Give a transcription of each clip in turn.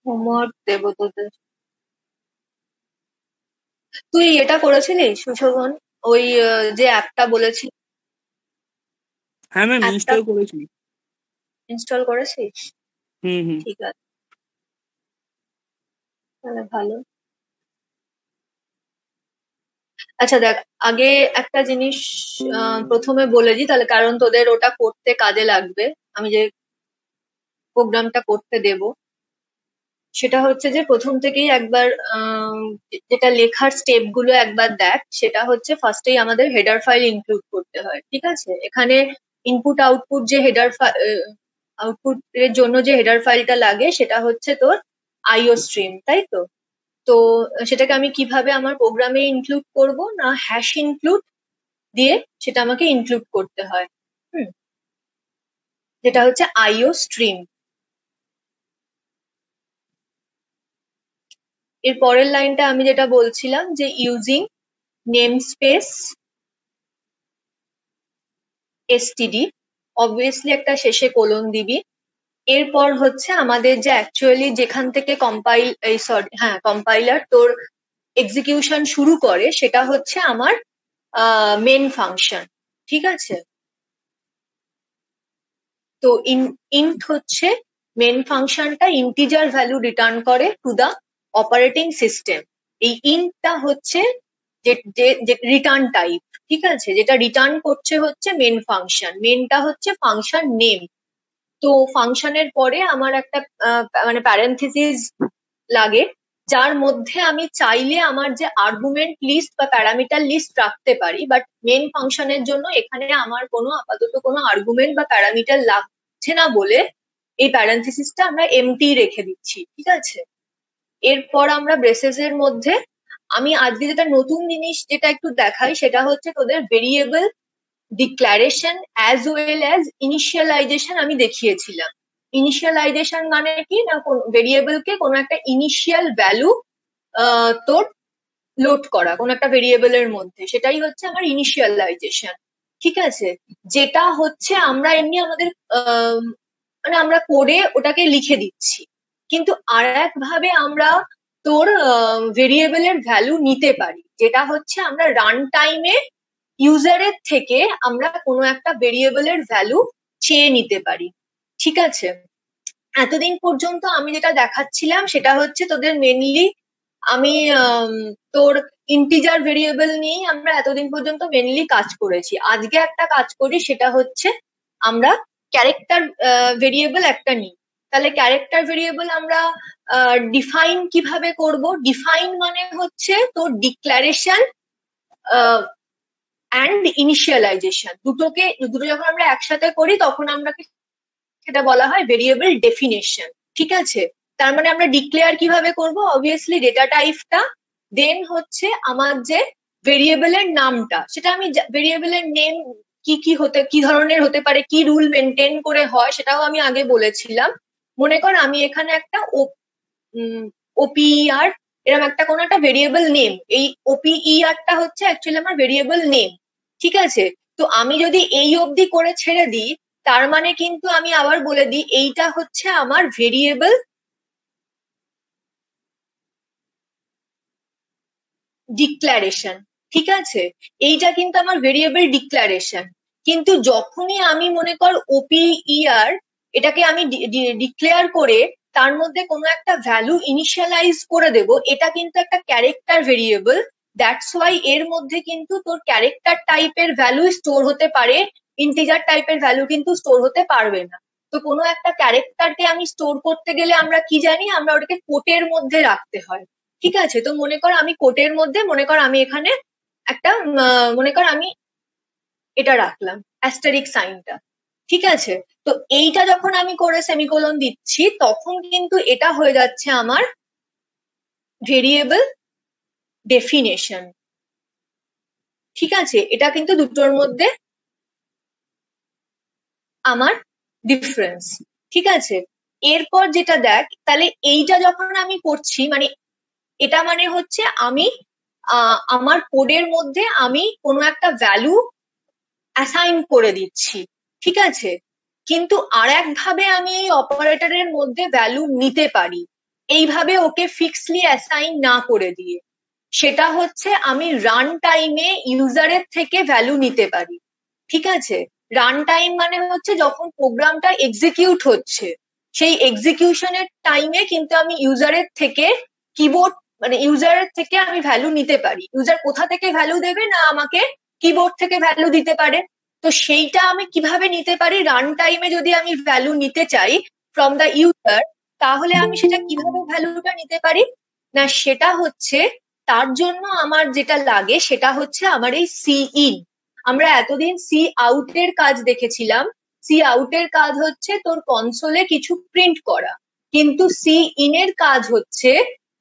Homework দেবো তোদের। তুই এটা করেছিলি সুশোভন, ওই যে অ্যাপটা বলেছি? হ্যাঁ ম্যাম, অ্যাপটা ইনস্টল করেছি। ইনস্টল করেছিস? হুম হুম। ঠিক আছে, তাহলে ভালো। আচ্ছা দেখ, আগে একটা জিনিস প্রথমে বলে দিই তাহলে, কারণ তোদের ওটা করতে কাজে লাগবে। আমি যে প্রোগ্রামটা করতে দেব, সেটা হচ্ছে যে প্রথম থেকেই একবার যেটা লেখার স্টেপ গুলো একবার দেখ। সেটা হচ্ছে ফার্স্টেই আমাদের হেডার ফাইল ইনক্লুড করতে হয়, ঠিক আছে? এখানে ইনপুট আউটপুট যে হেডার আউটপুট এর জন্য যে হেডার ফাইলটা লাগে সেটা হচ্ছে তোর আইও স্ট্রিম, তাই তো? তো সেটাকে আমি কিভাবে আমার প্রোগ্রামে ইনক্লুড করব, না হ্যাশ ইনক্লুড দিয়ে সেটা আমাকে ইনক্লুড করতে হয়। হুম, যেটা হচ্ছে আইও স্ট্রিম। এর পরের লাইনটা আমি যেটা বলছিলাম যে using name space STD, obviously একটা শেষে কোলন দিবি। এরপর হচ্ছে আমাদের যে অ্যাকচুয়ালি যেখান থেকে কম্পাইলার তোর এক্সিকিউশন শুরু করে সেটা হচ্ছে আমার মেন ফাংশন, ঠিক আছে? তো ইন্ট হচ্ছে মেন ফাংশনটা ইন্টিজার ভ্যালু রিটার্ন করে টু দা অপারেটিং সিস্টেম। এই ইন্টটা হচ্ছে যে রিটার্ন টাইপ, ঠিক আছে? যেটা রিটার্ন করছে হচ্ছে মেন ফাংশন, মেনটা হচ্ছে ফাংশন নেম। তো ফাংশনের পরে আমার একটা মানে প্যারেনথেসিস লাগে, যার মধ্যে আমি চাইলে আমার যে আর্গুমেন্ট লিস্ট বা প্যারামিটার লিস্ট রাখতে পারি, বাট মেন ফাংশনের জন্য এখানে আমার কোনো আপাতত কোনো আর্গুমেন্ট বা প্যারামিটার লাগছে না বলে এই প্যারেনথেসিসটা আমরা এমটি রেখে দিচ্ছি, ঠিক আছে? এরপর আমরা ব্রেসেস এর মধ্যে, আমি আজকে যেটা নতুন জিনিস যেটা একটু দেখাই সেটা হচ্ছে তোদের variable declaration as well as initialization আমি দেখিয়েছিলাম। ইনিশিয়ালাইজেশন মানে কি, না ভেরিয়েবলকে কোনো একটা ইনিশিয়াল ভ্যালু তোর লোড করা কোনো একটা ভেরিয়েবলের মধ্যে, সেটাই হচ্ছে আমার ইনিশিয়ালাইজেশন, ঠিক আছে? যেটা হচ্ছে আমরা এমনি আমাদের মানে আমরা কোডে ওটাকে লিখে দিচ্ছি, কিন্তু আর এক ভাবে আমরা তোর ভেরিয়েবলের ভ্যালু নিতে পারি, যেটা হচ্ছে আমরা রান টাইমে ইউজারের থেকে আমরা কোনো একটা ভেরিয়েবলের ভ্যালু চেয়ে নিতে পারি, ঠিক আছে? এতদিন পর্যন্ত আমি যেটা দেখাচ্ছিলাম সেটা হচ্ছে তোদের মেনলি আমি তোর ইন্টিজার ভেরিয়েবল নিয়েই আমরা এতদিন পর্যন্ত মেনলি কাজ করেছি। আজকে একটা কাজ করি, সেটা হচ্ছে আমরা ক্যারেক্টার ভেরিয়েবল একটা নিই। তাহলে ক্যারেক্টার ভেরিয়েবল আমরা ডিফাইন কিভাবে করব? ডিফাইন মানে হচ্ছে তোর ডিক্লারেশন অ্যান্ড ইনিশিয়ালাইজেশন, দুটো যখন আমরা একসাথে করি তখন আমরা সেটা বলা হয় ভেরিয়েবল ডেফিনেশন, ঠিক আছে? তার মানে আমরা ডিক্লেয়ার কিভাবে করব? অবভিয়াসলি ডেটা টাইপটা, দেন হচ্ছে আমার যে ভেরিয়েবলের নামটা, সেটা আমি ভেরিয়েবলের নেম কি ধরনের হতে পারে, কি রুল মেনটেন করে হয় সেটাও আমি আগে বলেছিলাম। মনে কর আমি এখানে একটা ওপিইআর এরকম একটা কোনো একটা ভেরিয়েবল নেম, এই ওপিইআরটা হচ্ছে অ্যাকচুয়ালি আমার ভেরিয়েবল নেম, ঠিক আছে? তো আমি যদি এই অবধি করে ছেড়ে দিই, তার মানে কিন্তু আমি আবার বলে দিই এইটা হচ্ছে আমার ভেরিয়েবল ডিক্লারেশন, ঠিক আছে? এইটা কিন্তু আমার ভেরিয়েবল ডিক্লারেশন। কিন্তু যখনই আমি মনে কর ওপিইআর এটাকে আমি ডিক্লেয়ার করে তার মধ্যে কোনো একটা ভ্যালু ইনিশিয়ালাইজ করে দেব, এটা কিন্তু একটা ক্যারেক্টার ভেরিয়েবল। দ্যাটস ওয়াই এর মধ্যে কিন্তু তোর ক্যারেক্টার টাইপের ভ্যালু স্টোর হতে পারে, ইন্টিজার টাইপের ভ্যালু কিন্তু স্টোর হতে পারবে না। তো কোনো একটা ক্যারেক্টারকে আমি স্টোর করতে গেলে আমরা কি জানি, আমরা ওটাকে কোটের মধ্যে রাখতে হয়, ঠিক আছে? তো মনে কর আমি কোটের মধ্যে, মনে কর আমি এখানে একটা মনে কর আমি এটা রাখলাম অ্যাস্টারিক সাইনটা, ঠিক আছে? তো এইটা যখন আমি করে সেমিকোলন দিচ্ছি তখন কিন্তু এটা হয়ে যাচ্ছে আমার ভেরিয়েবল ডেফিনেশন, ঠিক আছে? এটা কিন্তু দুটোর মধ্যে আমার ডিফারেন্স, ঠিক আছে? এরপর যেটা দেখ, তাহলে এইটা যখন আমি করছি মানে এটা মানে হচ্ছে আমি আমার কোডের মধ্যে আমি কোনো একটা ভ্যালু অ্যাসাইন করে দিচ্ছি, ঠিক আছে, কিন্তু আর একভাবে আমি এই অপারেটরের মধ্যে ভ্যালু নিতে পারি, এইভাবে ওকে ফিক্সলি অ্যাসাইন না করে দিয়ে। সেটা হচ্ছে আমি রান টাইমে ইউজারের থেকে ভ্যালু নিতে পারি। ঠিক আছে, রান টাইম মানে হচ্ছে যখন প্রোগ্রামটা এক্সিকিউট হচ্ছে, সেই এক্সিকিউশনের টাইমে কিন্তু আমি ইউজারের থেকে কিবোর্ড মানে ইউজারের থেকে আমি ভ্যালু নিতে পারি। ইউজার কোথা থেকে ভ্যালু দেবে না আমাকে কিবোর্ড থেকে ভ্যালু দিতে পারে। তো সেইটা আমি কিভাবে নিতে পারি, রান টাইমে যদি আমি ভ্যালু নিতে চাই ফ্রম দ্য ইউজার, তাহলে আমি সেটা কিভাবে ভ্যালুটা নিতে পারি না, সেটা হচ্ছে তার জন্য আমার যেটা লাগে সেটা হচ্ছে আমার এই সি ইন। আমরা এতদিন সি আউট এর কাজ দেখেছিলাম। সি আউট এর কাজ হচ্ছে তোর কনসোলে কিছু প্রিন্ট করা, কিন্তু সি ইন এর কাজ হচ্ছে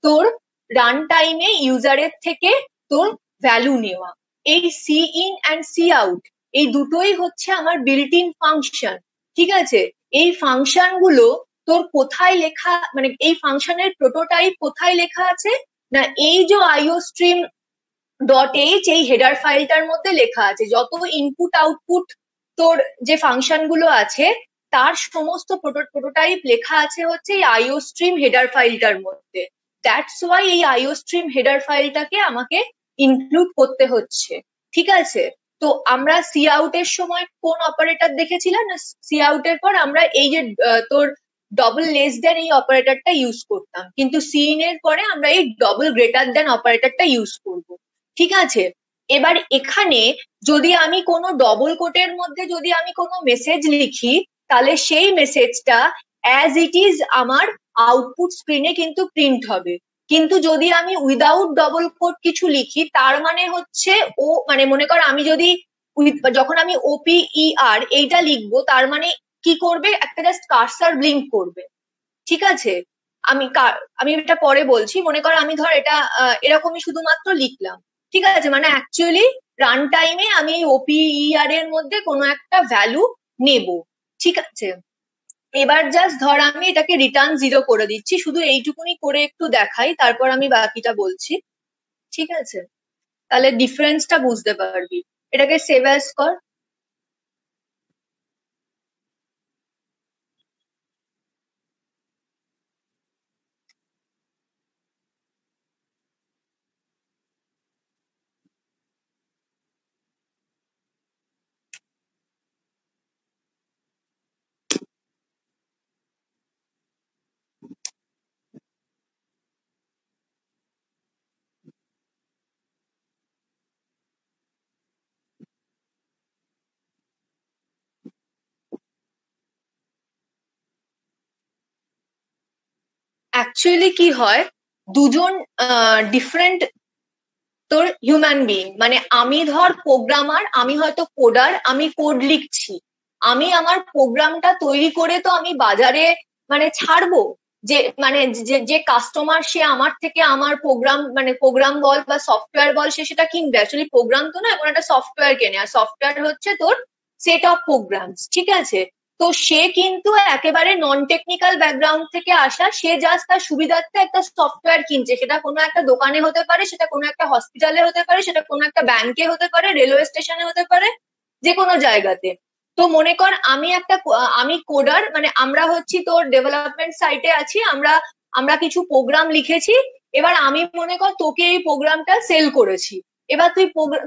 তোর রান টাইমে ইউজারের থেকে তোর ভ্যালু নেওয়া। এই cin and cout এই দুটোই হচ্ছে আমার বিল্ট ইন ফাংশন। ঠিক আছে, এই ফাংশন গুলো তোর কোথায় লেখা, মানে এই ফাংশনের প্রোটোটাইপ কোথায় লেখা আছে না, এই যে আইও স্ট্রিম ডট এইচ এই হেডার ফাইলটার মধ্যে লেখা আছে। যত ইনপুট আউটপুট তোর যে ফাংশন গুলো আছে তার সমস্ত প্রোটোটাইপ লেখা আছে হচ্ছে এই আইও স্ট্রিম হেডার ফাইলটার মধ্যে। দ্যাটস ওয়াই এই আইও স্ট্রিম হেডার ফাইলটাকে আমাকে ইনক্লুড করতে হচ্ছে। ঠিক আছে, তো আমরা সি আউট এর সময় কোন অপারেটর দেখেছিলাম না, সি আউট এর পর আমরা এই যে তোর ডবল লেস দেন এই অপারেটরটা ইউজ করতাম, কিন্তু সি ইন এর পরে আমরা এই ডবল গ্রেটার দেন অপারেটরটা ইউজ করব। ঠিক আছে, এবার এখানে যদি আমি কোনো ডবল কোটের মধ্যে যদি আমি কোনো মেসেজ লিখি, তাহলে সেই মেসেজটা অ্যাজ ইট ইজ আমার আউটপুট স্ক্রিনে কিন্তু প্রিন্ট হবে। কিন্তু যদি আমি উইদাউট ডবল কোট কিছু লিখি, তার মানে হচ্ছে ও মানে মনে কর আমি যদি যখন আমি OPER এইটা লিখবো, তার মানে কি করবে, একটা জাস্ট কার্সার ব্লিঙ্ক করবে। ঠিক আছে, আমি এটা পরে বলছি। মনে কর আমি ধর এটা এরকমই শুধুমাত্র লিখলাম। ঠিক আছে, মানে অ্যাকচুয়ালি রান টাইমে আমি এই OPER এর মধ্যে কোনো একটা ভ্যালু নেব। ঠিক আছে, এবার জাস্ট ধর আমি এটাকে রিটার্ন 0 করে দিচ্ছি, শুধু এইটুকুনি করে একটু দেখাই, তারপর আমি বাকিটা বলছি। ঠিক আছে, তাহলে ডিফারেন্সটা বুঝতে পারবি। এটাকে সেভ অ্যাজ কর। অ্যাকচুয়ালি কি হয়, দুজন ডিফারেন্ট তোর হিউম্যান বিং, মানে আমি ধর প্রোগ্রামার, আমি হয়তো কোডার, আমি কোড লিখছি। আমি আমার প্রোগ্রামটা তৈরি করে তো আমি বাজারে মানে ছাড়বো, যে মানে যে কাস্টমার সে আমার থেকে আমার প্রোগ্রাম মানে প্রোগ্রাম বল বা সফটওয়্যার বল সে সেটা কিনবে। অ্যাকচুয়ালি প্রোগ্রাম তো না, এখন একটা সফটওয়্যার কেনে, আর সফটওয়্যার হচ্ছে তোর সেট অফ প্রোগ্রামস। ঠিক আছে, তো সে কিন্তু একেবারে নন টেকনিক্যাল ব্যাকগ্রাউন্ড থেকে আসা, সে জাস্ট তার সুবিধার্থে একটা সফটওয়্যার কিনছে। সেটা কোনো একটা দোকানে হতে পারে, সেটা কোনো একটা হসপিটালে হতে পারে, সেটা কোনো একটা ব্যাংকে হতে পারে, রেলওয়ে স্টেশনে হতে পারে, যে কোনো জায়গাতে। তো মনে কর আমি কোডার, মানে আমরা হচ্ছি তোর ডেভেলপমেন্ট সাইটে আছি, আমরা আমরা কিছু প্রোগ্রাম লিখেছি। এবার আমি মনে কর তোকে এই প্রোগ্রামটা সেল করেছি। এবার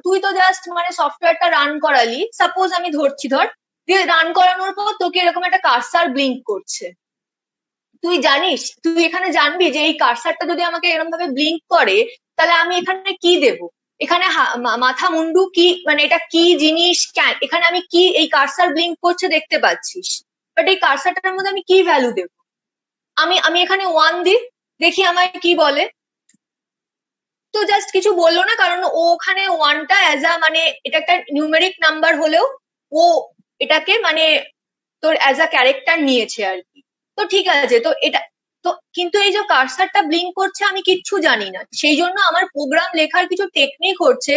তুই তো জাস্ট মানে সফটওয়্যারটা রান করালি, সাপোজ আমি ধরছি, ধর দিয়ে রান করানোর পর তোকে এরকম একটা কার্সার ব্লিঙ্ক করছে। তুই জানিস, তুই এখানে জানবি যে এই কার্সারটা যদি আমাকে এরকম ভাবে ব্লিঙ্ক করে, তাহলে আমি এখানে কি দেব, এখানে মাথা মুন্ডু কি, মানে এটা কি জিনিস, এখানে আমি কি এই কার্সার ব্লিঙ্ক করছে দেখতে পাচ্ছিস, বাট এই কার্সারটার মধ্যে আমি কি ভ্যালু দেব? আমি আমি এখানে 1 দিই, দেখি আমায় কি বলে। তো জাস্ট কিছু বললো না, কারণ ও ওখানে 1টা অ্যাজ আ মানে এটা একটা নিউমেরিক নাম্বার হলেও ও এটাকে মানে তোর অ্যাজ আ ক্যারেক্টার নিয়েছে আর কি। তো ঠিক আছে, তো এটা তো কিন্তু এই যে কার্সারটা ব্লিঙ্ক করছে আমি কিচ্ছু জানি না, সেই জন্য আমার প্রোগ্রাম লেখার কিছু টেকনিক হচ্ছে,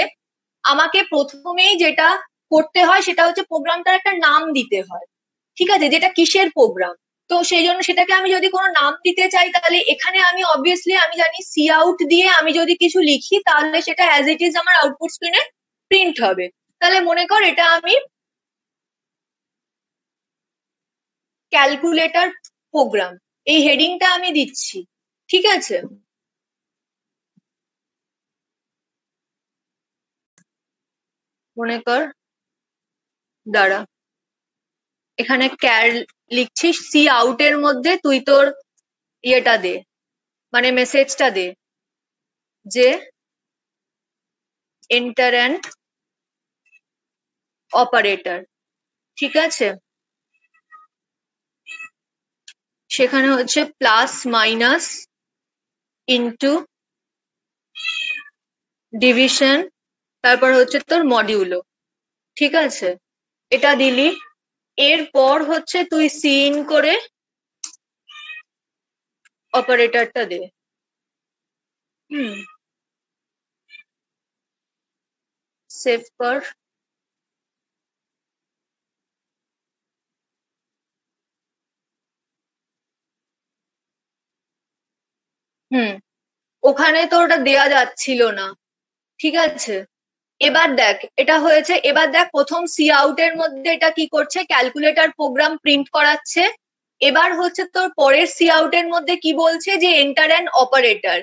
আমাকে প্রথমেই যেটা করতে হয় সেটা হচ্ছে প্রোগ্রামটার একটা নাম দিতে হয়। ঠিক আছে, যেটা কিসের প্রোগ্রাম। তো সেই জন্য সেটাকে আমি যদি কোনো নাম দিতে চাই, তাহলে এখানে আমি অবভিয়াসলি আমি জানি সি আউট দিয়ে আমি যদি কিছু লিখি, তাহলে সেটা অ্যাজ ইট ইজ আমার আউটপুট স্ক্রিনে প্রিন্ট হবে। তাহলে মনে কর এটা আমি ক্যালকুলেটর প্রোগ্রাম, এই হেডিংটা আমি দিচ্ছি, ঠিক আছে? মনে কর দাঁড়া, এখানে ক্যার লিখছিস, সি আউট এর মধ্যে তুই তোর ইয়েটা দে, মানে মেসেজটা দে যে এন্টার অ্যান্ড অপারেটর, ঠিক আছে? সেখানে হচ্ছে প্লাস মাইনাস ইন্টু ডিভিশন, তারপর হচ্ছে তোর মডিউলো, ঠিক আছে? এটা দিলি, এরপর হচ্ছে তুই সি ইন করে অপারেটরটা দে। সেভ কর। ওখানে তো ওটা দেয়া যাচ্ছিল না, ঠিক আছে? এবার দেখ এটা হয়েছে, এবার দেখ প্রথম সি আউট এর মধ্যে এটা কি করছে, ক্যালকুলেটর প্রোগ্রাম প্রিন্ট করাচ্ছে। এবার হচ্ছে তোর পরের সি আউট এর মধ্যে কি বলছে, যে এন্টার অ্যান্ড অপারেটর।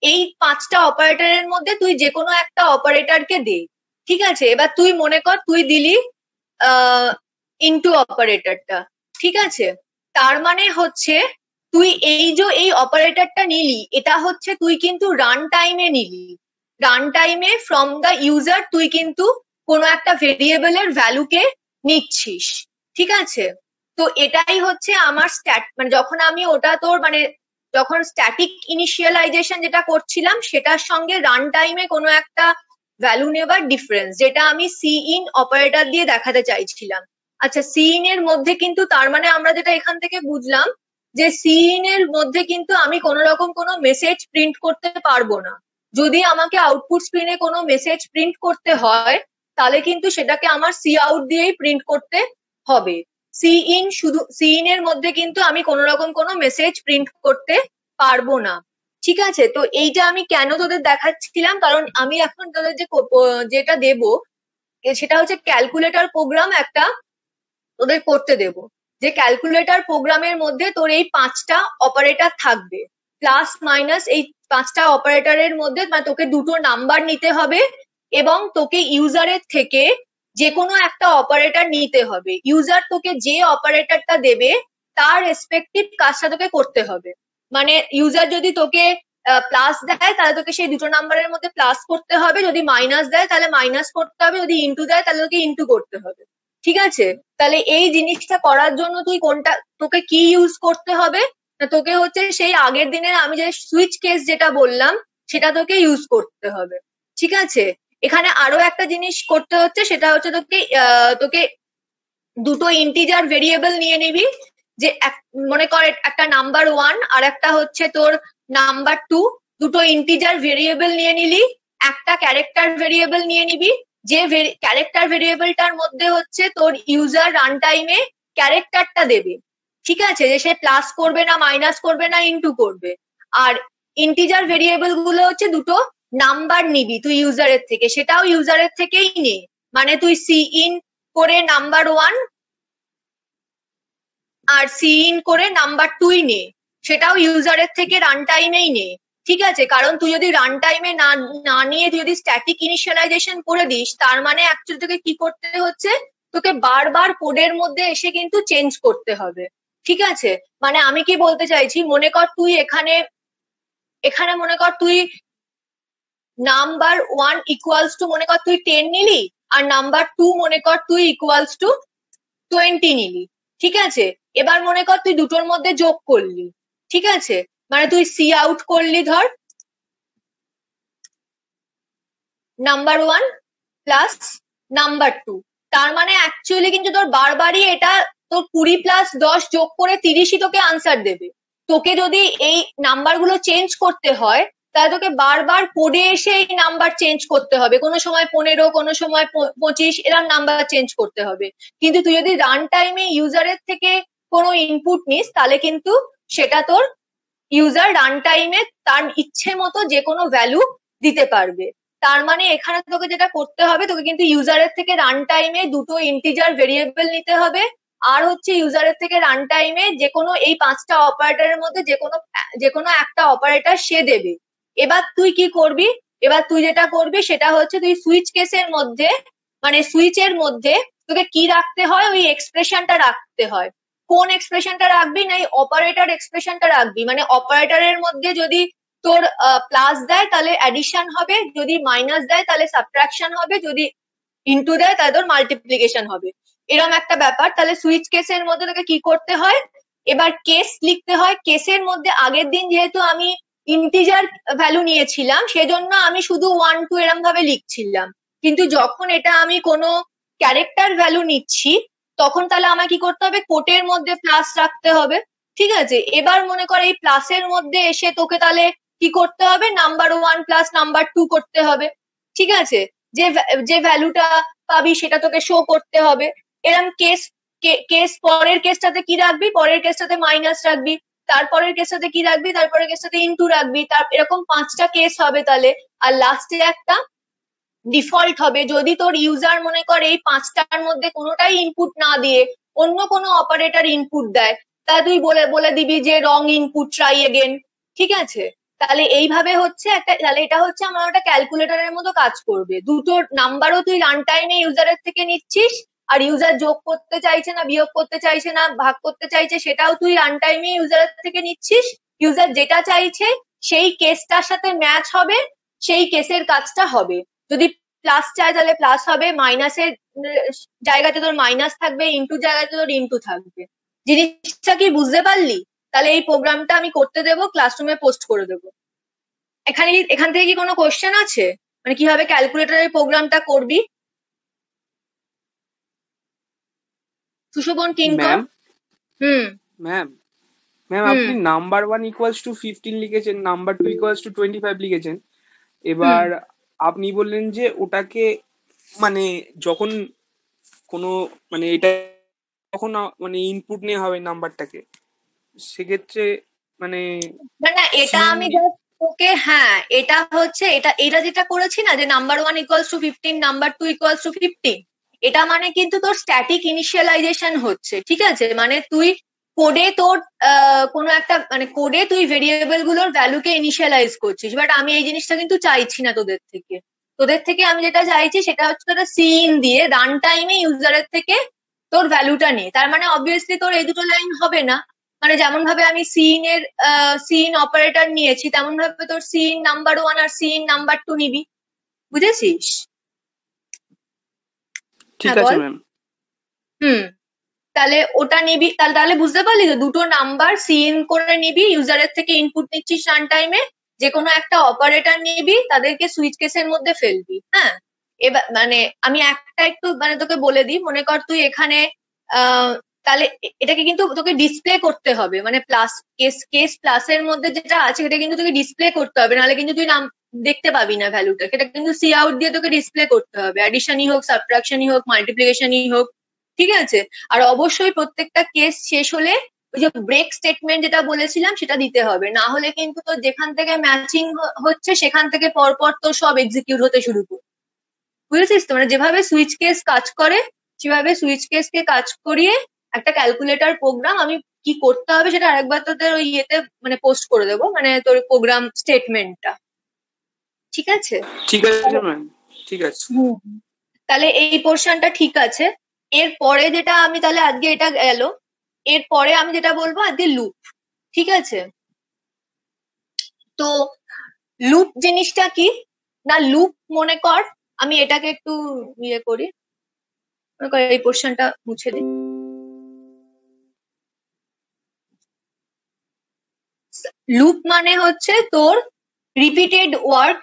এই 5টা অপারেটরের মধ্যে তুই যে কোনো একটা অপারেটরকে দে, ঠিক আছে? এবার তুই মনে কর তুই দিলি ইনটু অপারেটরটা, ঠিক আছে? তার মানে হচ্ছে তুই এই অপারেটরটা নিলি, এটা হচ্ছে তুই কিন্তু রান টাইমে নিলি, রান টাইমে ফ্রম দ্য ইউজার তুই কিন্তু কোনো একটা ভেরিয়েবলের ভ্যালুকে নিচ্ছিস, ঠিক আছে? তো এটাই হচ্ছে আমার মানে যখন আমি ওটা তোর মানে যখন স্ট্যাটিক ইনিশিয়ালাইজেশন যেটা করছিলাম সেটার সঙ্গে রান টাইমে কোনো একটা ভ্যালু নেবার ডিফারেন্স, যেটা আমি সি ইন অপারেটর দিয়ে দেখাতে চাইছিলাম। আচ্ছা, সি ইন এর মধ্যে কিন্তু তার মানে আমরা যেটা এখান থেকে বুঝলাম যে সি ইন এর মধ্যে কিন্তু আমি কোনো রকম কোনো মেসেজ প্রিন্ট করতে পারবো না। যদি আমাকে আউটপুট স্ক্রিনে কোনো মেসেজ প্রিন্ট করতে হয় তাহলে কিন্তু সেটাকে আমার সি আউট দিয়েই প্রিন্ট করতে হবে। সি ইন এর মধ্যে কিন্তু আমি কোনো রকম কোনো মেসেজ প্রিন্ট করতে পারবো না, ঠিক আছে? তো এইটা আমি কেন তোদের দেখাচ্ছিলাম, কারণ আমি এখন তোদের যেটা দেব সেটা হচ্ছে ক্যালকুলেটর প্রোগ্রাম একটা তোদের করতে দেব, যে ক্যালকুলেটর প্রোগ্রামের মধ্যে তোর এই 5টা অপারেটর থাকবে, প্লাস মাইনাস এই 5টা অপারেটরের মধ্যে তোকে দুটো নাম্বার নিতে হবে এবং তোকে ইউজারের থেকে যে কোনো একটা অপারেটর নিতে হবে। ইউজার তোকে যে অপারেটরটা দেবে তার রেসপেক্টিভ কাজটা তোকে করতে হবে। মানে ইউজার যদি তোকে প্লাস দেয় তাহলে তোকে সেই দুটো নাম্বারের মধ্যে প্লাস করতে হবে, যদি মাইনাস দেয় তাহলে মাইনাস করতে হবে, যদি ইন্টু দেয় তাহলে তোকে ইন্টু করতে হবে, ঠিক আছে? তাহলে এই জিনিসটা করার জন্য তুই কোনটা, তোকে কি ইউজ করতে হবে, তোকে হচ্ছে সেই আগের দিনের আমি যে সুইচ কেস যেটা বললাম সেটা তোকে ইউজ করতে হবে, ঠিক আছে? এখানে আরো একটা জিনিস করতে হচ্ছে, সেটা হচ্ছে তোকে দুটো ইন্টিজার ভেরিয়েবল নিয়ে নিবি, যে মনে কর একটা নাম্বার 1 আর একটা হচ্ছে তোর নাম্বার 2, দুটো ইন্টিজার ভেরিয়েবল নিয়ে নিলি, একটা ক্যারেক্টার ভেরিয়েবল নিয়ে নিবি, যে ক্যারেক্টার ভেরিয়েবলটার মধ্যে হচ্ছে তোর ইউজার রান টাইমে ক্যারেক্টারটা দেবে, ঠিক আছে? যে সে প্লাস করবে না, মাইনাস করবে না, ইন্টু করবে। আর ইন্টিজার ভেরিয়েবল গুলো হচ্ছে দুটো নাম্বার নিবি তুই ইউজারের থেকে, সেটাও ইউজারের থেকেই নে, মানে তুই সি ইন করে নাম্বার 1 আর সি ইন করে নাম্বার 2 নে, সেটাও ইউজারের থেকে রান টাইমেই নে, ঠিক আছে? কারণ তুই যদি রান টাইমে না নিয়ে তুই যদি স্ট্যাটিক ইনিশিয়ালাইজেশন করে দিস তার মানে অ্যাকচুয়ালি তোকে কি করতে হচ্ছে, তোকে বারবার কোডের মধ্যে এসে কিন্তু চেঞ্জ করতে হবে, ঠিক আছে? মানে আমি কি বলতে চাইছি, মনে কর তুই এখানে মনে কর তুই নাম্বার 1 ইকুয়ালস টু মনে কর তুই 10 নিলি, আর নাম্বার 2 মনে কর তুই ইকুয়ালস টু 20 নিলি, ঠিক আছে? এবার মনে কর তুই দুটোর মধ্যে যোগ করলি, ঠিক আছে? মানে তুই সি আউট করলি ধর নাম্বার 1 প্লাস নাম্বার 2, তার মানে অ্যাকচুয়ালি কিন্তু তোর বারবারই এটা তোর 20 প্লাস 10 যোগ করে 30ই তোকে আনসার দেবে। তোকে যদি এই নাম্বার গুলো চেঞ্জ করতে হয় তাহলে তোকে বারবার কোডে এসে এই নাম্বার চেঞ্জ করতে হবে, কোনো সময় 15, কোনো সময় 25, এরকম নাম্বার চেঞ্জ করতে হবে। কিন্তু তুই যদি রান টাইমে ইউজারের থেকে কোনো ইনপুট নিস তাহলে কিন্তু সেটা তোর ইউজার রান টাইমে তার ইচ্ছে মতো যে কোনো ভ্যালু দিতে পারবে। তার মানে এখানে তোকে যেটা করতে হবে, তোকে কিন্তু ইউজারের থেকে রান টাইমে দুটো ইন্টিজার ভেরিয়েবল নিতে হবে আর হচ্ছে ইউজারের থেকে রান টাইমে যে কোনো এই 5টা অপারেটরের মধ্যে যে কোনো একটা অপারেটর সে দেবে। এবার তুই কি করবি, এবার তুই যেটা করবি সেটা হচ্ছে তুই সুইচ কেসের মধ্যে মানে সুইচের মধ্যে তোকে কি রাখতে হয়, ওই এক্সপ্রেশনটা রাখতে হয়। কোন এক্সপ্রেশনটা রাখবি না, এই অপারেটর এক্সপ্রেশনটা রাখবি। মানে অপারেটরের মধ্যে যদি তোর প্লাস দেয় তাহলে অ্যাডিশন হবে, যদি মাইনাস দেয় তাহলে সাবট্রাকশন হবে, যদি ইনটু দেয় তাহলে তোর মাল্টিপ্লিকেশন হবে। এরকম একটা ব্যাপার। তাহলে সুইচ কেসের মধ্যে তোকে কি করতে হয়, এবার কেস লিখতে হয়। কেসের মধ্যে আগের দিন যেহেতু আমি ইন্টিজার ভ্যালু নিয়েছিলাম সেজন্য আমি শুধু 1 2 এরম ভাবে লিখছিলাম, কিন্তু যখন এটা আমি কোনো ক্যারেক্টার ভ্যালু নিচ্ছি তখন তাহলে আমাকে কি করতে হবে, কোটের মধ্যে প্লাস রাখতে হবে। ঠিক আছে, এবার মনে কর এই প্লাসের মধ্যে এসে তোকে তাহলে কি করতে হবে, নাম্বার 1 প্লাস নাম্বার 2 করতে হবে। ঠিক আছে, যে ভ্যালুটা পাবি সেটা তোকে শো করতে হবে। এরম কেস পরের কেসটাতে কি রাখবি, পরের কেসটাতে মাইনাস রাখবি, তারপরের কেসটাতে কি রাখবি, তারপরের কেসটাতে ইনটু রাখবি, এরকম 5টা কেস হবে তাহলে। আর লাস্টে একটা ডিফল্ট হবে। যদি তোর ইউজার মনে করে এই 5টার মধ্যে কোনোটাই ইনপুট না দিয়ে অন্য কোনো অপারেটর ইনপুট দেয়, তা তুই বলে দিবি যে রং ইনপুট, ট্রাই এগেন। ঠিক আছে, তাহলে এইভাবে হচ্ছে একটা, তাহলে এটা হচ্ছে আমার একটা ক্যালকুলেটরের মতো কাজ করবে। দুটো নাম্বারও তুই রান টাইমে ইউজারের থেকে নিচ্ছিস, আর ইউজার যোগ করতে চাইছে না, বিয়োগ করতে চাইছে না, ভাগ করতে চাইছে, সেটাও তুই রান টাইমে ইউজারের থেকে নিচ্ছিস। ইউজার যেটা চাইছে সেই কেসটার সাথে ম্যাচ হবে, সেই কেসের কাজটা হবে। যদি প্লাস চাই তাহলে প্লাস হবে, মাইনাসের জায়গাতে তোর মাইনাস থাকবে, ইনটু জায়গাতে তোর ইনটু থাকবে। জিনিসটা কি বুঝতে পারলি? তাহলে এই প্রোগ্রামটা আমি করতে দেবো, ক্লাসরুমে পোস্ট করে দেবো। এখান থেকে কি কোনো কোশ্চেন আছে, মানে কিভাবে ক্যালকুলেটরের প্রোগ্রামটা করবি? সুশোভন কিঙ্কর। ম্যাম আপনি নাম্বার 1 ইকুয়ালস টু 15 লিখেছেন, নাম্বার 2 ইকুয়ালস টু 25 লিখেছেন। এবার আপনি বললেন যে ওটাকে মানে যখন কোনো মানে এটা তখন মানে ইনপুট নেওয়া হবে নাম্বারটাকে, সেক্ষেত্রে মানে না এটা আমি ওকে, হ্যাঁ এটা হচ্ছে এটা যেটা করেছি না, যে number 1 equals to 15, number 2 equals to 15, এটা মানে কিন্তু তোর স্ট্যাটিক ইনিশিয়ালাইজেশন হচ্ছে। ঠিক আছে, মানে তুই কোডে তোর কোনো একটা মানে কোডে তুই ভেরিয়েবল গুলোর ভ্যালুকে ইনিশিয়ালাইজ করছিস। বাট আমি এই জিনিসটা কিন্তু চাইছি না তোদের থেকে। আমি যেটা চাইছি সেটা হচ্ছে তোরা সিইন দিয়ে রান টাইমে ইউজারের থেকে তোর ভ্যালুটা নে। তার মানে অবভিয়াসলি তোর এই দুটো লাইন হবে না। মানে যেমন ভাবে আমি সিইন অপারেটর নিয়েছি তেমন ভাবে তোর সিইন নাম্বার 1 আর সিইন নাম্বার 2 নিবি। বুঝেছিস? ঠিক আছে ম্যাম। তাহলে ওটা নিবি, তাহলে বুঝতে পারলি তো, দুটো নাম্বার সিইন করে নিবি, ইউজারের থেকে ইনপুট নিচ্ছিস রান টাইমে, যে কোনো একটা অপারেটর নিবি, তাদেরকে সুইচ কেসের মধ্যে ফেলবি। হ্যাঁ, এবার মানে আমি একটা একটু মানে তোকে বলে দিই। মনে কর তুই এখানে তাহলে এটাকে কিন্তু তোকে ডিসপ্লে করতে হবে, মানে প্লাস কেস প্লাসের মধ্যে যেটা আছে সেটা কিন্তু তোকে ডিসপ্লে করতে হবে, নাহলে কিন্তু তুই নাম দেখতে পাবি না ভ্যালুটা। সেটা কিন্তু সি আউট দিয়ে তোকে ডিসপ্লে করতে হবে, অ্যাডিশনই হোক, সাবট্রাকশনই হোক, মাল্টিপ্লিকেশনই হোক। ঠিক আছে, আর অবশ্যই প্রত্যেকটা কেস শেষ হলে ওই যে ব্রেক স্টেটমেন্ট যেটা বলেছিলাম সেটা দিতে হবে, না হলে কিন্তু তোর যেখান থেকে ম্যাচিং হচ্ছে সেখান থেকে পরপর তোর সব এক্সিকিউট হতে শুরু করবে। বুঝেছিস তো? মানে যেভাবে সুইচ কেস কাজ করে সেভাবে সুইচ কেসকে কাজ করিয়ে একটা ক্যালকুলেটর প্রোগ্রাম আমি কি করতে হবে সেটা আরেকবার তোদের ওই ইয়েতে মানে পোস্ট করে দেবো, মানে তোর প্রোগ্রাম স্টেটমেন্টটা। ঠিক আছে? ঠিক আছে ম্যাম, ঠিক আছে। তাহলে এই পোর্শনটা ঠিক আছে। এরপরে যেটা আমি তাহলে আজকে এটা গেল, এরপরে আমি যেটা বলবো আজকে লুপ। ঠিক আছে, তো লুপ জিনিসটা কি না, লুপ মনে কর আমি এটাকে একটু ইয়ে করি, মনে কর এই পোর্শনটা মুছে দিই। লুপ মানে হচ্ছে তোর রিপিটেড ওয়ার্ক,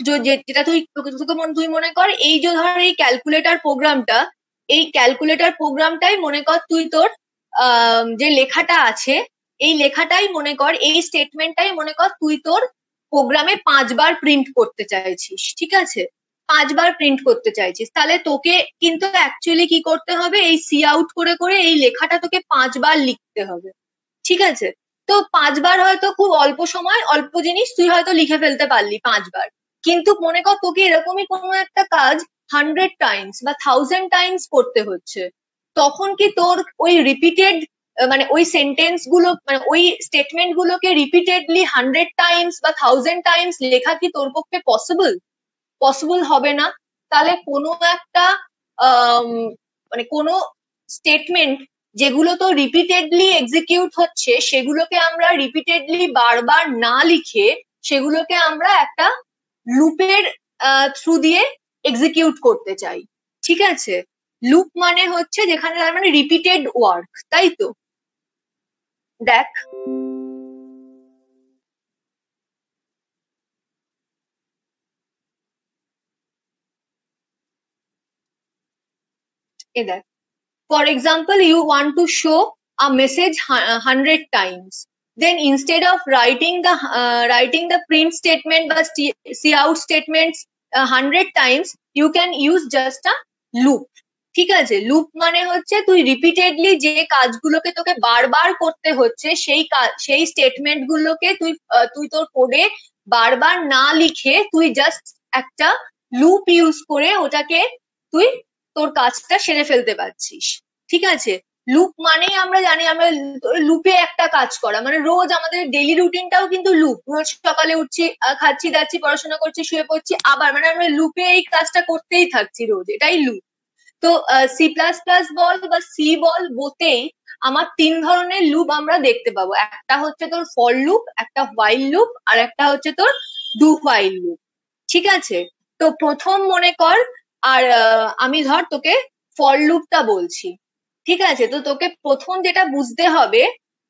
যেটা তুই মনে কর এই যে ধর এই ক্যালকুলেটর প্রোগ্রামটা, এই ক্যালকুলেটর প্রোগ্রামটাই মনে কর তুই তোর যে লেখাটা আছে এই লেখাটাই মনে কর, এই স্টেটমেন্টটাই মনে কর তুই তোর প্রোগ্রামে 5 বার প্রিন্ট করতে চাইছিস। ঠিক আছে, 5 বার প্রিন্ট করতে চাইছিস, তাহলে তোকে কিন্তু অ্যাকচুয়ালি কি করতে হবে, এই সি আউট করে করে এই লেখাটা তোকে 5 বার লিখতে হবে। ঠিক আছে, তো 5 বার হয়তো খুব অল্প সময়, অল্প জিনিস তুই হয়তো লিখে ফেলতে পারলি 5 বার, কিন্তু মনে কর তোকে এরকমই কোনো একটা কাজ 100 টাইমস বা 1000 টাইমস করতে হচ্ছে। তখন কি তোর ওই রিপিটেড মানে ওই সেন্টেন্স গুলো মানে ওই স্টেটমেন্ট গুলোকে রিপিটেডলি 100 টাইমস বা 1000 টাইমস লেখা কি তোর পক্ষে পসিবল হবে না। তাহলে কোনো একটা মানে কোনো স্টেটমেন্ট যেগুলো তো রিপিটেডলি এক্সিকিউট হচ্ছে সেগুলোকে আমরা রিপিটেডলি বারবার না লিখে সেগুলোকে আমরা একটা লুপের থ্রু দিয়ে এক্সিকিউট করতে চাই। ঠিক আছে, লুপ মানে হচ্ছে যেখানে তার মানে রিপিটেড ওয়ার্ক, তাই তো? দেখ দেখ, for example you want to show a message 100 times, then instead of writing the print statement বা cout statements 100 times, you can use just a loop। ঠিক আছে, লুপ মানে হচ্ছে তুই রিপিটেডলি যে কাজগুলোকে তোকে বারবার করতে হচ্ছে সেই স্টেটমেন্ট গুলোকে তুই তোর কোডে বারবার না লিখে তুই জাস্ট একটা লুপ ইউজ করে ওটাকে তুই তোর কাজটা সেরে ফেলতে পারছিস। ঠিক আছে, লুপ মানেই আমরা জানি আমরা লুপে একটা কাজ করা, মানে রোজ আমাদের ডেইলি রুটিনটাও কিন্তু লুপ। রোজ সকালে উঠছি, খাচ্ছি দাচ্ছি, পড়াশোনা করছি, শুয়ে পড়ছি, আবার মানে আমরা লুপে এই কাজটা করতেই থাকছি রোজ, এটাই লুপ। তো সি প্লাস প্লাস বল বা সি বল বোতেই আমার 3 ধরনের লুপ আমরা দেখতে পাবো। একটা হচ্ছে তোর ফর লুপ, একটা হোয়াইল লুপ, আর একটা হচ্ছে তোর ডু হোয়াইল লুপ। ঠিক আছে, তো প্রথম মনে কর, আর আমি ধর তোকে ফর লুপটা বলছি। ঠিক আছে, তো তোকে প্রথম যেটা বুঝতে হবে,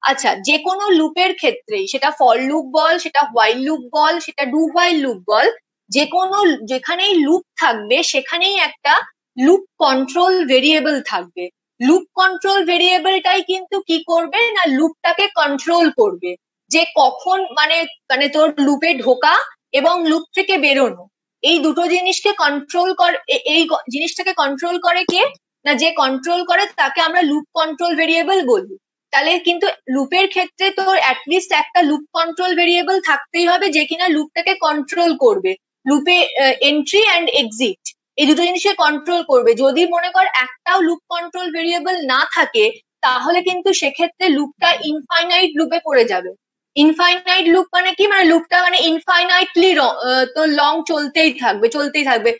আচ্ছা যে কোনো লুপের ক্ষেত্রেই সেটা ফর লুপ বল, সেটা হোয়াইল লুপ বল, সেটা ডু হোয়াইল লুপ বল, যে কোনো যেখানেই লুপ থাকবে সেখানেই একটা লুপ কন্ট্রোল ভেরিয়েবল থাকবে। লুপ কন্ট্রোল ভেরিয়েবলটাই কিন্তু কি করবে না লুপটাকে কন্ট্রোল করবে, যে কখন মানে মানে তোর লুপে ঢোকা এবং লুপ থেকে বেরোনো, এই দুটো জিনিসকে কন্ট্রোল করে। এই জিনিসটাকে কন্ট্রোল করে কে না, যে কন্ট্রোল করে তাকে আমরা লুপ কন্ট্রোল ভেরিয়েবল বলি। তাহলে কিন্তু লুপের ক্ষেত্রে তোর অ্যাটলিস্ট একটা লুপ কন্ট্রোল ভেরিয়েবল থাকতেই হবে যে কিনা লুপটাকে কন্ট্রোল করবে, লুপে এন্ট্রি অ্যান্ড এক্সিট এই দুটো জিনিসকে কন্ট্রোল করবে। যদি মনে কর একটাও লুপ কন্ট্রোল ভেরিয়েবল না থাকে তাহলে কিন্তু সেক্ষেত্রে লুপটা ইনফাইনাইট লুপে পড়ে যাবে। ইনফাইনাইট লুপ মানে কি, মানে লুপটা মানে ইনফাইনাইটলি তো লং চলতেই থাকবে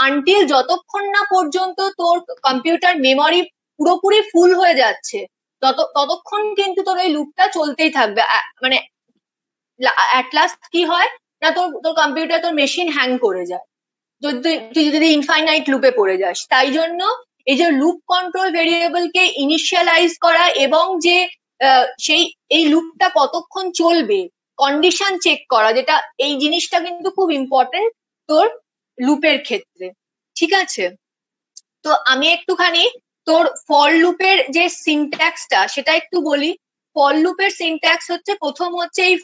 আনটিল যতক্ষণ না পর্যন্ত তোর কম্পিউটার মেমরি পুরোপুরি ফুল হয়ে যাচ্ছে ততক্ষণ কিন্তু তোর ওই লুপটা চলতেই থাকবে। মানে অ্যাট লাস্ট কি হয় না, তোর কম্পিউটার তোর মেশিন হ্যাং করে যায় তুই যদি ইনফাইনাইট লুপে পড়ে যাস। তাই জন্য এই যে লুপ কন্ট্রোল ভেরিয়েবলকে ইনিশিয়ালাইজ করা এবং যে সেই এই লুপটা কতক্ষণ চলবে কন্ডিশন চেক করা, যেটা এই জিনিসটা কিন্তু খুব ইম্পর্টেন্ট তোর লুপের ক্ষেত্রে। ঠিক আছে, তো আমি একটুখানি তোর ফর লুপের যে সিনট্যাক্সটা সেটা একটু বলি। ফর লুপের সিনট্যাক্স হচ্ছে, প্রথম হচ্ছে এই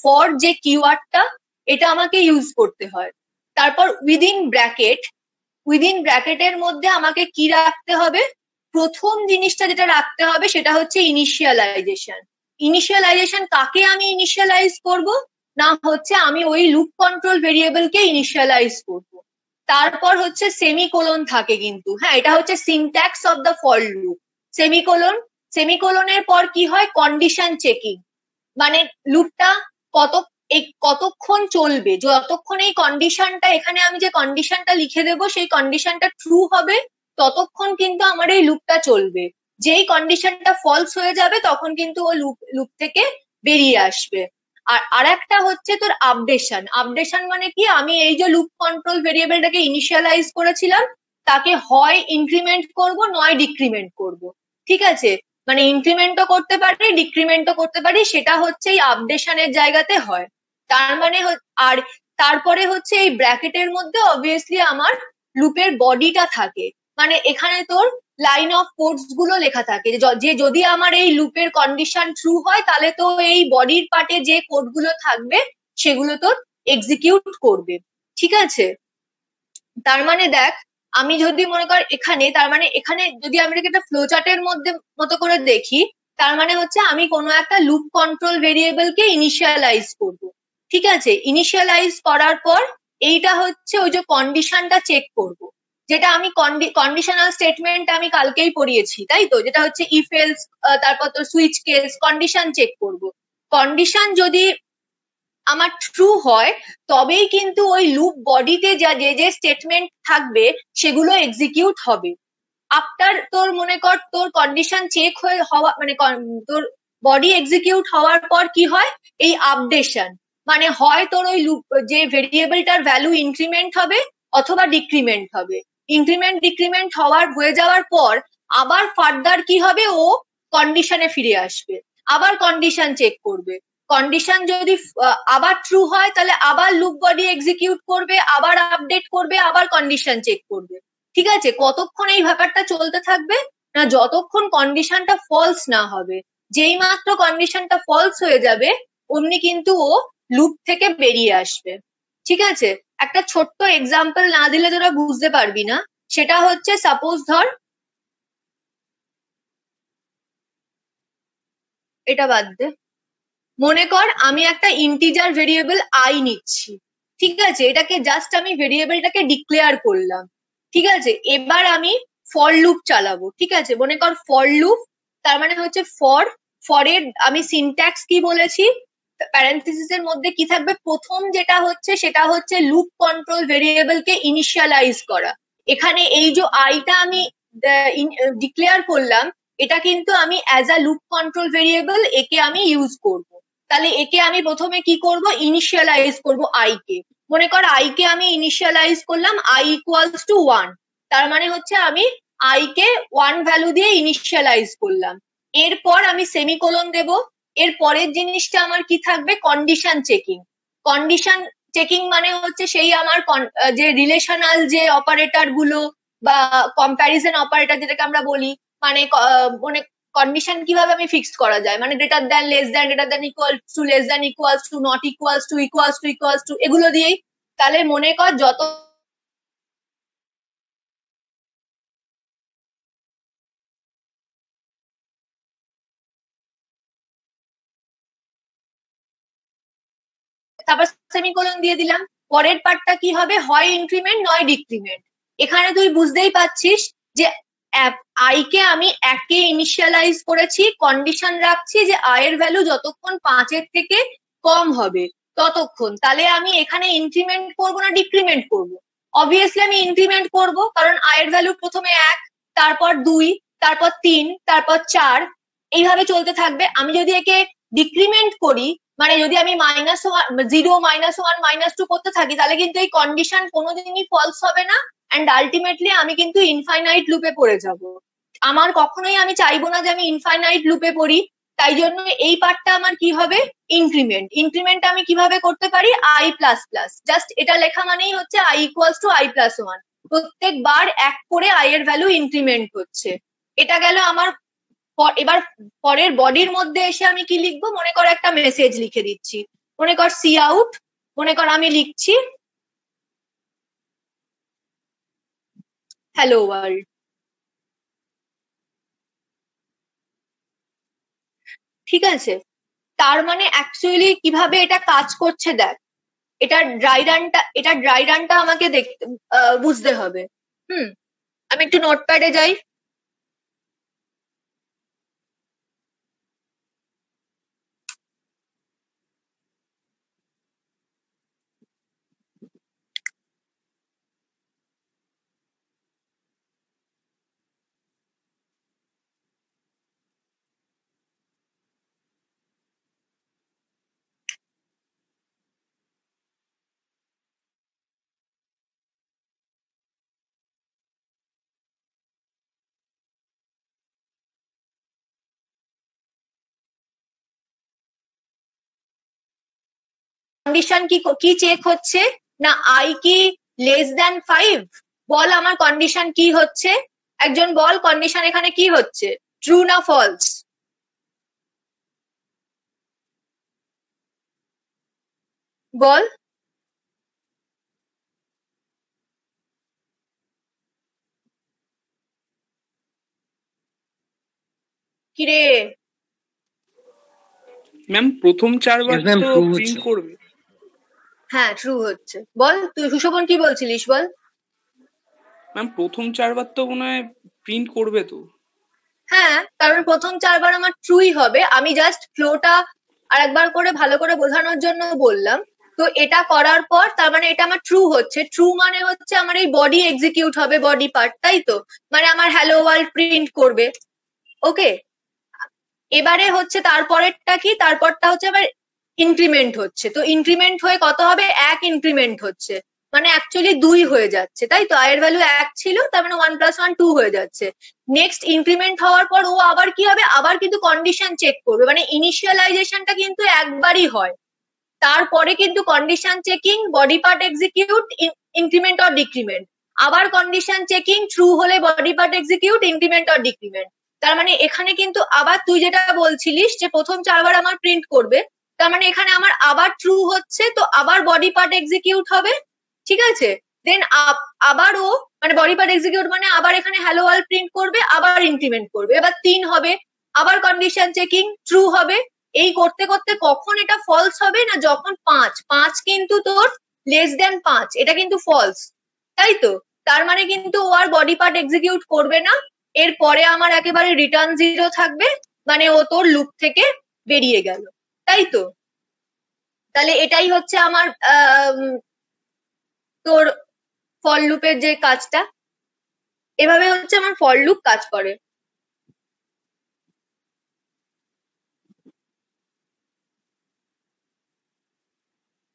ফর যে কিওয়ার্ডটা এটা আমাকে ইউজ করতে হয়। তারপর উইদিন ব্র্যাকেটের মধ্যে আমাকে কি রাখতে হবে, প্রথম জিনিসটা যেটা রাখতে হবে সেটা হচ্ছে ইনিশিয়ালাইজেশন কাকে আমি ইনিশিয়ালাইজ করব না, হচ্ছে আমি ওই লুপ কন্ট্রোল ভেরিয়েবলকে ইনিশিয়ালাইজ করব। তারপর হচ্ছে সেমিকোলন থাকে কিন্তু, হ্যাঁ এটা হচ্ছে syntax of the for loop. সেমিকোলনের পর কি হয়, কন্ডিশন চেকিং, মানে লুপটা কতক্ষণ চলবে, যতক্ষণ এই কন্ডিশনটা এখানে আমি যে কন্ডিশনটা লিখে দেবো সেই কন্ডিশনটা ট্রু হবে ততক্ষণ কিন্তু আমার এই লুপটা চলবে। যেই কন্ডিশনটা ফলস হয়ে যাবে তখন কিন্তু ও লুপ থেকে বেরিয়ে আসবে। আর একটা হচ্ছে তোর আপডেশন মানে কি, আমি এই যে লুপ কন্ট্রোল ভেরিয়েবলটাকে ইনিশিয়ালাইজ করেছিলাম তাকে হয় ইনক্রিমেন্ট করব নয় ডিক্রিমেন্ট করব। ঠিক আছে, মানে ইনক্রিমেন্টও করতে পারি ডিক্রিমেন্টও করতে পারি, সেটা হচ্ছে এই আপডেশনের জায়গাতে হয়। তার মানে আর তারপরে হচ্ছে এই ব্র্যাকেটের মধ্যে অবভিয়াসলি আমার লুপের বডিটা থাকে, মানে এখানে তোর লাইন অফ কোডস গুলো লেখা থাকে যে যদি আমার এই লুপের কন্ডিশন ট্রু হয় তাহলে তো এই বডির পার্টে যে কোড গুলো থাকবে সেগুলো তোর এক্সিকিউট করবে। ঠিক আছে, তার মানে দেখ আমি যদি মনে কর এখানে, তার মানে এখানে যদি আমি একটা ফ্লোচার্টের মতো করে দেখি, তার মানে হচ্ছে আমি কোনো একটা লুপ কন্ট্রোল ভেরিয়েবলকে ইনিশিয়ালাইজ করব। ঠিক আছে, ইনিশিয়ালাইজ করার পর এইটা হচ্ছে ওই যে কন্ডিশনটা চেক করব। যেটা আমি কন্ডিশনাল স্টেটমেন্ট আমি কালকেই পড়িয়েছি, তাই তো, যেটা হচ্ছে ইফ এলস, তারপর তো সুইচ কেস, কন্ডিশন চেক করব। কন্ডিশন যদি আমার ট্রু হয় তবেই কিন্তু ওই লুপ বডিতে যা যে যে স্টেটমেন্ট থাকবে সেগুলো এক্সিকিউট হবে। আফটার তোর মনে কর তোর কন্ডিশন চেক হওয়া মানে তোর বডি এক্সিকিউট হওয়ার পর কি হয়, এই আপডেশন, মানে হয় তোর ওই লুপ যে ভেরিয়েবলটার ভ্যালু ইনক্রিমেন্ট হবে অথবা ডিক্রিমেন্ট হবে। ইনক্রিমেন্ট ডিক্রিমেন্ট হয়ে যাওয়ার পর আবার ফার্দার কি হবে, ও কন্ডিশনে ফিরে আসবে, আবার কন্ডিশন চেক করবে। কন্ডিশন যদি আবার ট্রু হয় তাহলে আবার লুপ বডি এক্সিকিউট করবে, আবার আপডেট করবে, আবার কন্ডিশন চেক করবে। ঠিক আছে, কতক্ষণ এই ব্যাপারটা চলতে থাকবে, না যতক্ষণ কন্ডিশনটা ফলস না হবে। যেই মাত্র কন্ডিশনটা ফলস হয়ে যাবে অমনি কিন্তু ও লুপ থেকে বেরিয়ে আসবে। ঠিক আছে, একটা ছোট্ট এক্সাম্পল না দিলে তোরা বুঝতে পারবি না। সেটা হচ্ছে সাপোজ ধর, এটা বাদ দে, মনে কর আমি একটা ইন্টিজার ভেরিয়েবল আই নিচ্ছি। ঠিক আছে, এটাকে জাস্ট আমি ভেরিয়েবলটাকে ডিক্লেয়ার করলাম। ঠিক আছে, এবার আমি ফর লুপ চালাবো। ঠিক আছে, মনে কর ফর লুপ, তার মানে হচ্ছে ফরের আমি সিনট্যাক্স কি বলেছি, প্যারেন্থেসিস এর মধ্যে কি থাকবে, প্রথম যেটা হচ্ছে সেটা হচ্ছে লুপ কন্ট্রোল ভেরিয়েবলকে ইনিশিয়ালাইজ করা। এখানে এই যে আইটা আমি ডিক্লেয়ার করলাম, এটা কিন্তু আমি as a loop control variable একে আমি ইউজ করব। তাহলে একে আমি প্রথমে কি করব, ইনিশিয়ালাইজ করব আই কে। মনে কর আই কে আমি ইনিশিয়ালাইজ করলাম আই ইকুয়ালস টু 1, তার মানে হচ্ছে আমি আই কে 1 ভ্যালু দিয়ে ইনিশিয়ালাইজ করলাম। এরপর আমি সেমিকোলন দেব। এর পরের জিনিসটা আমার কি থাকবে, কন্ডিশন চেকিং। কন্ডিশন চেকিং মানে হচ্ছে সেই আমার যে রিলেশনাল যে অপারেটর গুলো বা কম্প্যারিজন অপারেটর যেটাকে আমরা বলি, মানে মানে কন্ডিশন কিভাবে আমি ফিক্স করা যায়, মানে greater than, less than, greater than equal to, less than equals to, not equals to, equals to, equals to, এগুলো দিয়েই। তাহলে মনে কর যত তারপর সেমিকোলন দিয়ে দিলাম। পরের পার্টটা কি হবে, হয় ইনক্রিমেন্ট নয় ডিক্রিমেন্ট। এখানে তুই বুঝতেই পাচ্ছিস যে আই কে আমি একে ইনিশিয়ালাইজ করেছি, কন্ডিশন রাখছি যে আয়ের ভ্যালু যতক্ষণ 5-এর থেকে কম হবে ততক্ষণ। তাহলে আমি এখানে ইনক্রিমেন্ট করবো না ডিক্রিমেন্ট করব? অবভিয়াসলি আমি ইনক্রিমেন্ট করব, কারণ আয়ের ভ্যালু প্রথমে 1, তারপর 2, তারপর 3, তারপর 4, এইভাবে চলতে থাকবে। আমি যদি একে ডিক্রিমেন্ট করি, মানে যদি আমি -0, -1, -2 করতে থাকি, তাহলে কিন্তু এই কন্ডিশন কোনোদিনই ফলস হবে না, অ্যান্ড আলটিমেটলি আমি কিন্তু ইনফাইনাইট লুপে পড়ে যাব। আমার কখনোই আমি চাইবো না যে আমি ইনফাইনাইট লুপে পড়ি। তাই জন্য এই পার্টটা আমার কি হবে, ইনক্রিমেন্ট। ইনক্রিমেন্ট আমি কিভাবে করতে পারি, আই প্লাস প্লাস, জাস্ট এটা লেখা মানেই হচ্ছে I equals to I plus 1। প্রত্যেকবার 1 করে আই এর ভ্যালু ইনক্রিমেন্ট হচ্ছে। এটা গেল আমার। এবার পরের বডির মধ্যে এসে আমি কি লিখবো, মনে কর একটা মেসেজ লিখে দিচ্ছি, মনে কর সি আউট। মনে কর আমি লিখছি হ্যালো ওয়ার্ল্ড। ঠিক আছে, তার মানে অ্যাকচুয়ালি কিভাবে এটা কাজ করছে দেখ। এটা ড্রাই রানটা আমাকে দেখতে বুঝতে হবে। আমি একটু নোটপ্যাডে যাই। কন্ডিশন কি চেক হচ্ছে, না আই কি লেস দ্যান 5? বল আমার কন্ডিশন কি হচ্ছে, একজন বল কন্ডিশন এখানে কি হচ্ছে, ট্রু না ফলস? বল। কিরে? ম্যাম প্রথম 4 বার তো প্রিন্ট করবে। হ্যাঁ ট্রু হচ্ছে। বল তুই সুশোভন কি বলছিলিস, বল। ম্যাম প্রথম 4বার তো মনে হয় প্রিন্ট করবে তো। হ্যাঁ, কারণ প্রথম 4বার আমার ট্রুই হবে। আমি জাস্ট ফ্লোটা আর একবার করে ভালো করে বোঝানোর জন্য বললাম। তো এটা করার পর তার মানে এটা আমার ট্রু হচ্ছে। ট্রু মানে হচ্ছে আমার এই বডি এক্সিকিউট হবে, বডি পার্ট, তাই তো? মানে আমার হ্যালো ওয়ার্ল্ড প্রিন্ট করবে। ওকে, এবারে হচ্ছে তারপরেরটা কি, তারপরটা হচ্ছে আবার ইনক্রিমেন্ট হচ্ছে। তো ইনক্রিমেন্ট হয়ে কত হবে, 1 ইনক্রিমেন্ট হচ্ছে, মানে অ্যাকচুয়ালি 2 হয়ে যাচ্ছে, তাই তো? আয়ের ভ্যালু 1 ছিল, তার মানে 1 + 1 2 হয়ে যাচ্ছে। নেক্সট ইনক্রিমেন্ট হওয়ার পর ও আবার কি হবে, আবার কিন্তু কন্ডিশন চেক করবে। মানে ইনিশিয়ালাইজেশনটা কিন্তু একবারই হয়, তারপরে কিন্তু condition checking, body part execute, increment or decrement, আবার কন্ডিশন চেকিং, ট্রু হলে body part execute, increment or decrement. তার মানে এখানে কিন্তু আবার তুই যেটা বলছিলিস যে প্রথম 4বার আমার প্রিন্ট করবে, তার মানে এখানে আমার আবার ট্রু হচ্ছে, তো আবার বডি পার্ট এক্সিকিউট হবে, ঠিক আছে? দেন আবার ও মানে বডি পার্ট এক্সিকিউট মানে আবার এখানে হ্যালো ওয়ার্ল্ড প্রিন্ট করবে, আবার ইনক্রিমেন্ট করবে, এবার 3 হবে, আবার কন্ডিশন চেকিং, ট্রু হবে। এই করতে করতে কখন এটা ফলস হবে না, যখন 5 কিন্তু তোর <5, এটা কিন্তু ফলস, তাই তো? তার মানে কিন্তু ও আর বডি পার্ট এক্সিকিউট করবে না, এরপরে আমার একেবারে রিটার্ন 0 থাকবে, মানে ও তোর লুপ থেকে বেরিয়ে গেল, তাই তো? তাহলে এটাই হচ্ছে আমার তোর ফর লুপের যে কাজটা, এভাবে হচ্ছে আমার ফর লুপ কাজ করে।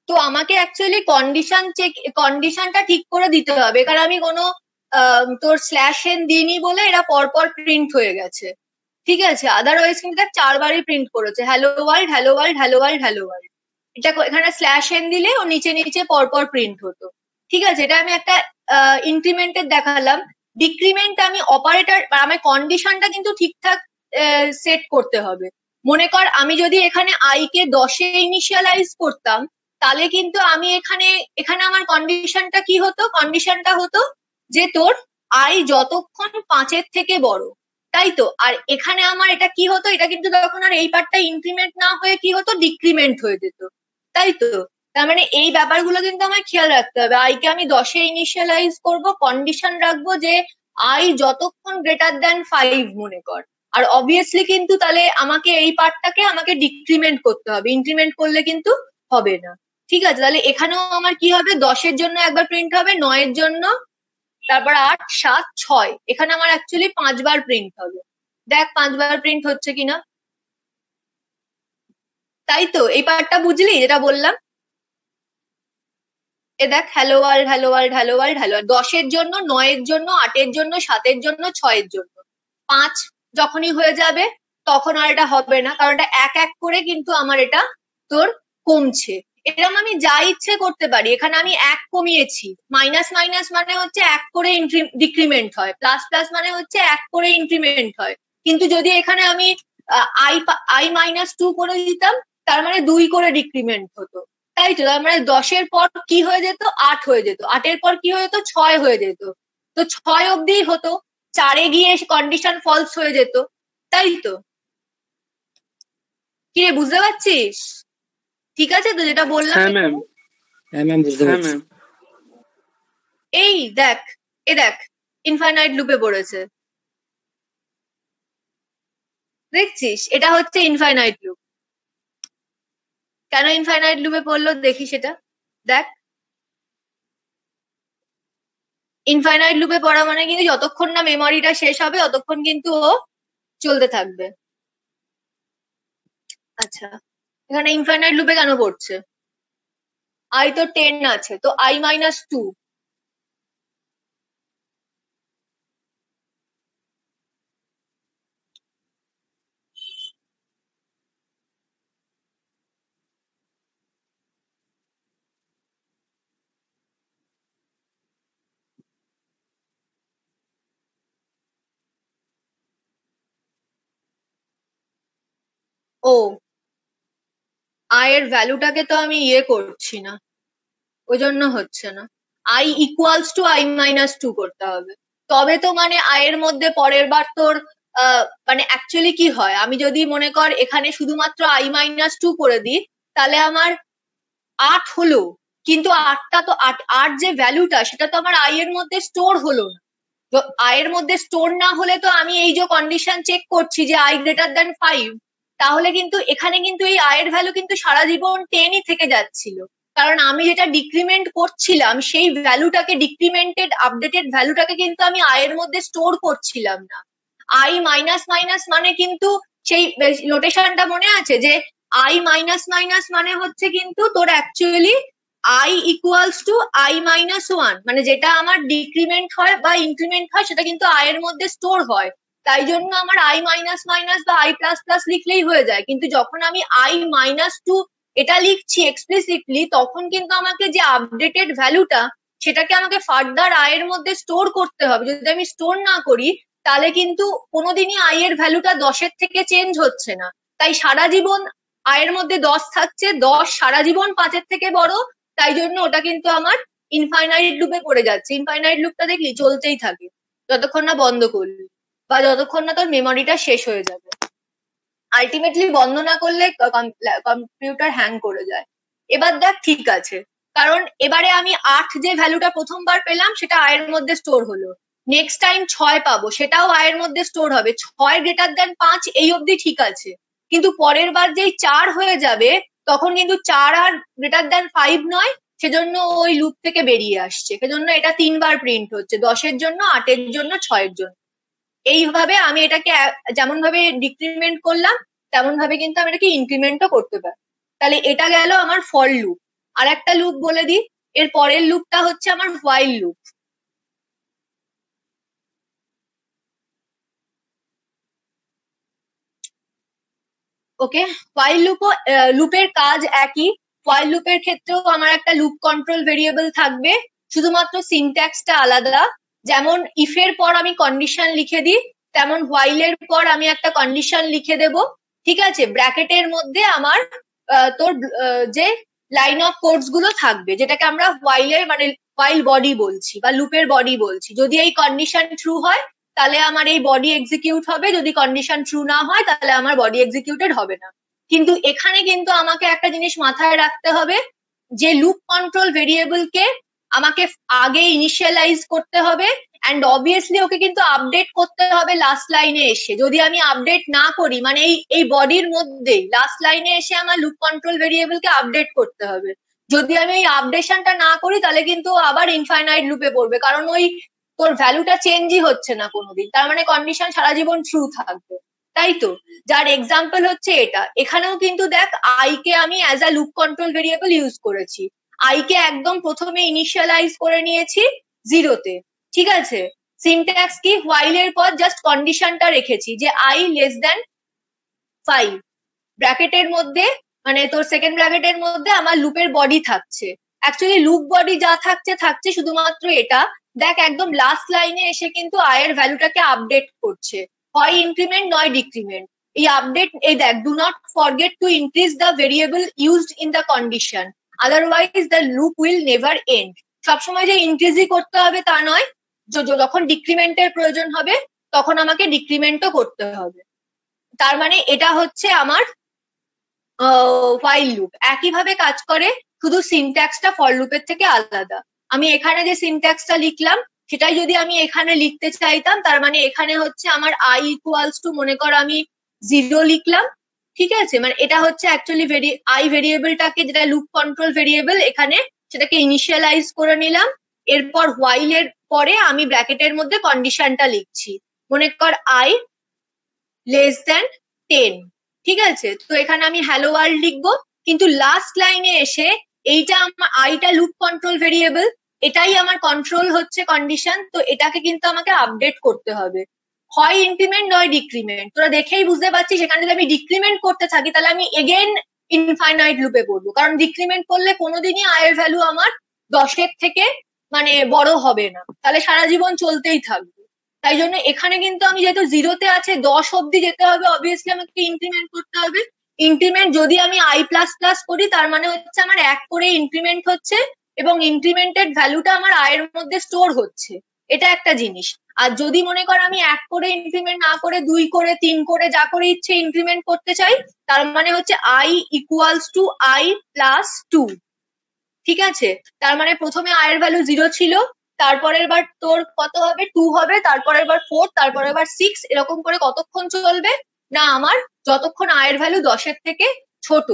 তো আমাকে অ্যাকচুয়ালি কন্ডিশনটা ঠিক করে দিতে হবে, কারণ আমি কোনো তোর স্ল্যাশ এন দিইনি বলে এরা পরপর প্রিন্ট হয়ে গেছে, ঠিক আছে? আদারওয়াইজ কিন্তু দেখ 4বারই প্রিন্ট করেছে, hello world, hello world, hello world, hello world. এটা এখানে স্ল্যাশ এন দিলে ও নিচে নিচে পরপর প্রিন্ট হতো, ঠিক আছে? এটা আমি একটা ইনক্রিমেন্টের দেখালাম। ডিক্রিমেন্ট আমি অপারেটর, আমার কন্ডিশনটা কিন্তু ঠিকঠাক সেট করতে হবে। মনে কর আমি যদি এখানে আই কে 10-এ ইনিশিয়ালাইজ করতাম, তাহলে কিন্তু আমি এখানে এখানে আমার কন্ডিশনটা কি হতো, কন্ডিশনটা হতো যে তোর আই যতক্ষণ 5-এর থেকে বড়, তাই তো? আর এখানে আমার এটা কি হতো, এটা কিন্তু তখন আর এই পার্টটা ইনক্রিমেন্ট না হয়ে কি হতো, ডিক্রিমেন্ট হয়ে যেত, তাই তো? তার মানে এই ব্যাপারগুলো কিন্তু আমার খেয়াল রাখতে হবে। আই কে আমি 10-এ ইনিশিয়ালাইজ করব, কন্ডিশন রাখবো যে আই যতক্ষণ >5 মনে কর। আর অবভিয়াসলি কিন্তু তাহলে আমাকে এই পার্টটাকে আমাকে ডিক্রিমেন্ট করতে হবে, ইনক্রিমেন্ট করলে কিন্তু হবে না, ঠিক আছে? তাহলে এখানেও আমার কি হবে, 10-এর জন্য একবার প্রিন্ট হবে, 9-এর জন্য, তারপর 8, 7, 6, এখানে আমার অ্যাকচুয়ালি 5বার প্রিন্ট হবে। দেখ 5বার প্রিন্ট হচ্ছে কিনা, তাই তো? এই পার্টটা বুঝলি যেটা বললাম? এ দেখ, hello world, hello world, hello world, hello world, 10-এর জন্য, 9-এর জন্য, 8-এর জন্য, 7-এর জন্য, 6-এর জন্য। 5 যখনই হয়ে যাবে তখন আর এটা হবে না, কারণ এটা এক এক করে কিন্তু আমার এটা তোর কমছে। এরকম আমি যা ইচ্ছে করতে পারি, এখানে আমি 1 কমিয়েছি, মাইনাস মাইনাস মানে হচ্ছে 1 করে ডিক্রিমেন্ট হয়, প্লাস প্লাস মানে হচ্ছে 1 করে ইনক্রিমেন্ট হয়। কিন্তু যদি এখানে আমি I-2 করে দিতাম, তার মানে 2 করে ডিক্রিমেন্ট হতো, তাই তো? তার মানে 10-এর পর কি হয়ে যেত, 8 হয়ে যেত, 8-এর পর কি হয়ে যেত, 6 হয়ে যেত, তো 6 অব্দি হতো, 4-এ গিয়ে কন্ডিশন ফলস হয়ে যেত, তাই তো? কি রে, বুঝতে পারছিস? ঠিক আছে তো যেটা বললাম? হ্যাঁ ম্যাম, হ্যাঁ ম্যাম বুঝতে হ্যাঁ পারছি। ম্যাম। এই দেখ, দেখ ইনফাইনাইট লুপে পড়েছে, দেখছিস? এটা হচ্ছে ইনফাইনাইট লুপ। কেন ইনফাইনাইট লুপে পড়লো দেখি সেটা, দেখ। ইনফাইনাইট লুপে পড়া মানে কিন্তু যতক্ষণ না মেমোরিটা শেষ হবে ততক্ষণ কিন্তু ও চলতে থাকবে। আচ্ছা, এখানে ইনফাইনাইট লুপে কেন পড়ছে? আই তো 10 আছে, তো I-2, ও আয়ের ভ্যালুটাকে তো আমি করছি না, ওই জন্য হচ্ছে না। I=I-2 করতে হবে, তবে তো মানে আয়ের মধ্যে পরের বার তোর মানে অ্যাকচুয়ালি কি হয়, আমি যদি মনে কর এখানে শুধুমাত্র I-2 করে দিই, তাহলে আমার 8 হলো, কিন্তু 8টা তো 8 যে ভ্যালুটা সেটা তো আমার আই এর মধ্যে স্টোর হলো না, আয়ের মধ্যে স্টোর না হলে তো আমি এই যে কন্ডিশন চেক করছি যে আই গ্রেটার দ্যান 5, তাহলে কিন্তু এখানে কিন্তু এই আয়ের ভ্যালু কিন্তু সারা জীবন 10ই থেকে যাচ্ছিল, কারণ আমি যেটা ডিক্রিমেন্ট করছিলাম সেই ভ্যালুটাকে, ডিক্রিমেন্টেড আপডেটেড ভ্যালুটাকে কিন্তু আমি আয়ের মধ্যে স্টোর করছিলাম না। আই মাইনাস মাইনাস মানে কিন্তু সেই নোটেশনটা মনে আছে যে আই মাইনাস মাইনাস মানে হচ্ছে কিন্তু তোর actually I equals to I minus 1, মানে যেটা আমার ডিক্রিমেন্ট হয় বা ইনক্রিমেন্ট হয় সেটা কিন্তু আয়ের মধ্যে স্টোর হয়, তাই জন্য আমার আই মাইনাস মাইনাস বা আই প্লাস প্লাস লিখলেই হয়ে যায়। কিন্তু যখন আমি আই মাইনাস 2 এটা লিখছি এক্সপ্লিসিটলি, তখন কিন্তু আমাকে যে আপডেটেড ভ্যালুটা সেটাকে আমাকে ফার্দার আয়ের মধ্যে স্টোর করতে হবে। যদি আমি স্টোর না করি তাহলে কিন্তু কোনোদিনই আই এর ভ্যালুটা 10-এর থেকে চেঞ্জ হচ্ছে না। তাই সারা জীবন আয়ের মধ্যে 10 থাকছে, 10 সারা জীবন 5-এর থেকে বড়, তাই জন্য ওটা কিন্তু আমার ইনফাইনাইট লুপে পড়ে যাচ্ছে। ইনফাইনাইট লুপটা দেখলি চলতেই থাকে যতক্ষণ না বন্ধ করলি বা যতক্ষণ না তোর মেমোরিটা শেষ হয়ে যাবে। আলটিমেটলি বন্ধ না করলে কম্পিউটার হ্যাং করে যায়। এবার দেখ ঠিক আছে, কারণ এবারে আমি 8 যে ভ্যালুটা প্রথমবার পেলাম সেটা আয়ের মধ্যে স্টোর হলো, নেক্সট টাইম 6 পাবো সেটাও আয়ের মধ্যে স্টোর হবে, 6 গ্রেটার দ্যান 5 এই অবধি ঠিক আছে। কিন্তু পরের বার যেই 4 হয়ে যাবে তখন কিন্তু 4 আর গ্রেটার দ্যান 5 নয়, সেজন্য ওই লুপ থেকে বেরিয়ে আসছে, সেজন্য এটা 3 বার প্রিন্ট হচ্ছে, 10-এর জন্য, 8-এর জন্য, 6-এর জন্য। এইভাবে আমি এটাকে যেমন ভাবে ডিক্রিমেন্ট করলাম তেমন ভাবে কিন্তু আমি এটাকে ইনক্রিমেন্টও করতে পারি। তাহলে এটা গেল আমার ফর লুপ। আর একটা লুপ বলে দিই, এর পরের লুপটা হচ্ছে আমার হোয়াইল লুপ। ওকে, হোয়াইল লুপও, লুপের কাজ একই। হোয়াইল লুপের ক্ষেত্রেও আমার একটা লুপ কন্ট্রোল ভেরিয়েবল থাকবে, শুধুমাত্র সিনট্যাক্সটা আলাদা। যেমন ইফের পর আমি কন্ডিশন লিখে দিই, তেমন হোয়াইলের পর আমি একটা কন্ডিশন লিখে দেব, ঠিক আছে। ব্র্যাকেটের মধ্যে আমার তোর যে লাইন অফ কোডস গুলো থাকবে, যেটাকে আমরা হোয়াইলের মানে হোয়াইল বডি বলছি বা লুপের বডি বলছি। যদি এই কন্ডিশন ট্রু হয় তাহলে আমার এই বডি এক্সিকিউট হবে, যদি কন্ডিশন ট্রু না হয় তাহলে আমার বডি এক্সিকিউটেড হবে না। কিন্তু এখানে কিন্তু আমাকে একটা জিনিস মাথায় রাখতে হবে, যে লুপ কন্ট্রোল ভেরিয়েবলকে আমাকে আগে ইনিশিয়ালাইজ করতে হবে, অ্যান্ড অবভিয়াসলি ওকে কিন্তু আপডেট করতে হবে লাস্ট লাইনে এসে। যদি আমি আপডেট না করি, মানে এই বডির মধ্যে লাস্ট লাইনে এসে আমার লুপ কন্ট্রোল ভেরিয়েবলকে আপডেট করতে হবে। যদি আমি এই আপডেশনটা না করি তাহলে কিন্তু আবার ইনফাইনাইট লুপে পড়বে, কারণ ওই তোর ভ্যালুটা চেঞ্জই হচ্ছে না কোনোদিন, তার মানে কন্ডিশন সারা জীবন ট্রু থাকবে, তাই তো। যার এক্সাম্পল হচ্ছে এটা। এখানেও কিন্তু দেখ আই কে আমি as a loop control variable use করেছি। আই কে একদম প্রথমে ইনিশিয়ালাইজ করে নিয়েছি 0-তে, ঠিক আছে। সিনট্যাক্স কি, হোয়াইল এর পর জাস্ট কন্ডিশনটা রেখেছি যে আই লেস দ্যান 5, ব্র্যাকেটের মধ্যে মানে তোর সেকেন্ড ব্র্যাকেটের মধ্যে আমার লুপের বডি থাকছে। অ্যাকচুয়ালি লুপ বডি যা থাকছে শুধুমাত্র এটা। দেখ একদম লাস্ট লাইনে এসে কিন্তু আয়ের ভ্যালুটাকে আপডেট করছে, হয় ইনক্রিমেন্ট নয় ডিক্রিমেন্ট। এই আপডেট, এই দেখ, do not forget to increase the variable used in the condition, otherwise the loop will never end. সবসময় যে ইনক্রিজই করতে হবে তা নয়, যখন ডিক্রিমেন্টের প্রয়োজন হবে তখন আমাকে ডিক্রিমেন্টও করতে হবে। তার মানে এটা হচ্ছে আমার হোয়াইল লুপ। একইভাবে কাজ করে, শুধু সিনট্যাক্সটা ফর লুপের থেকে আলাদা। আমি এখানে যে সিনট্যাক্সটা লিখলাম সেটাই যদি আমি এখানে লিখতে চাইতাম, তার মানে এখানে হচ্ছে আমার আই ইকুয়ালস টু, মনে কর আমি 0 লিখলাম, ঠিক আছে। মানে এটা হচ্ছে অ্যাকচুয়ালি আই ভেরিয়েবলটাকে, যেটা লুপ কন্ট্রোল ভেরিয়েবল, এখানে সেটাকে ইনিশিয়ালাইজ করে নিলাম। এরপর হোয়াইল এর পরে আমি ব্র্যাকেটের মধ্যে কন্ডিশনটা লিখছি, মনে কর আই লেস দ্যান 10, ঠিক আছে। তো এখানে আমি হ্যালো ওয়ার্ল্ড লিখবো, কিন্তু লাস্ট লাইনে এসে এইটা আমার আইটা লুপ কন্ট্রোল ভেরিয়েবল, এটাই আমার কন্ট্রোল হচ্ছে কন্ডিশন, তো এটাকে কিন্তু আমাকে আপডেট করতে হবে, হয় ইনক্রিমেন্ট নয় ডিক্রিমেন্ট। তোরা দেখেই বুঝতে পারছিস সেখানে যদি আমি ডিক্রিমেন্ট করতে থাকি তাহলে আমি এগেন ইনফাইনাইট লুপে পড়বো, কারণ ডিক্রিমেন্ট করলে কোনোদিনই আয়ের ভ্যালু আমার 10-এর থেকে মানে বড় হবে না, তাহলে সারা জীবন চলতেই থাকবে। তাই জন্য এখানে কিন্তু আমি যেহেতু 0-তে আছে 10 অব্দি যেতে হবে, অবভিয়াসলি আমাকে ইনক্রিমেন্ট করতে হবে। ইনক্রিমেন্ট যদি আমি আই প্লাস প্লাস করি তার মানে হচ্ছে আমার 1 করে ইনক্রিমেন্ট হচ্ছে এবং ইনক্রিমেন্টেড ভ্যালুটা আমার আয়ের মধ্যে স্টোর হচ্ছে, এটা একটা জিনিস। আর যদি মনে কর আমি 1 করে ইনক্রিমেন্ট না করে 2 করে 3 করে যা করে ইচ্ছে ইনক্রিমেন্ট করতে চাই, তার মানে হচ্ছে I equals to I plus 2, ঠিক আছে। তার মানে প্রথমে আয়ের ভ্যালু 0 ছিল, তারপরের বার তোর কত হবে, 2 হবে, তারপরের বার 4, তারপরের বার 6, এরকম করে কতক্ষণ চলবে না আমার, যতক্ষণ আয়ের ভ্যালু 10-এর থেকে ছোট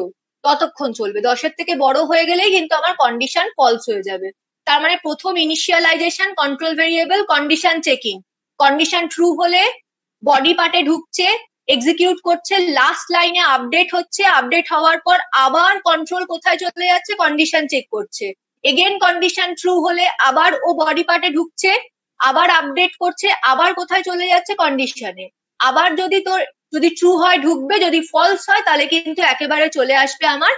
ততক্ষণ চলবে। 10-এর থেকে বড় হয়ে গেলেই কিন্তু আমার কন্ডিশন ফলস হয়ে যাবে। তার মানে প্রথম initialization, control variable, condition checking. Condition true হলে বডি পার্টে ঢুকছে, এক্সিকিউট করছে, লাস্ট লাইনে আপডেট হচ্ছে, আপডেট হওয়ার পর আবার কন্ট্রোল কোথায় চলে যাচ্ছে, কন্ডিশন চেক করছে। এগেন কন্ডিশন ট্রু হলে আবার ও বডি পার্টে ঢুকছে, আবার আপডেট করছে, আবার কোথায় চলে যাচ্ছে, কন্ডিশনে। আবার যদি ট্রু হয় ঢুকবে, যদি ফলস হয় তাহলে কিন্তু একেবারে চলে আসবে আমার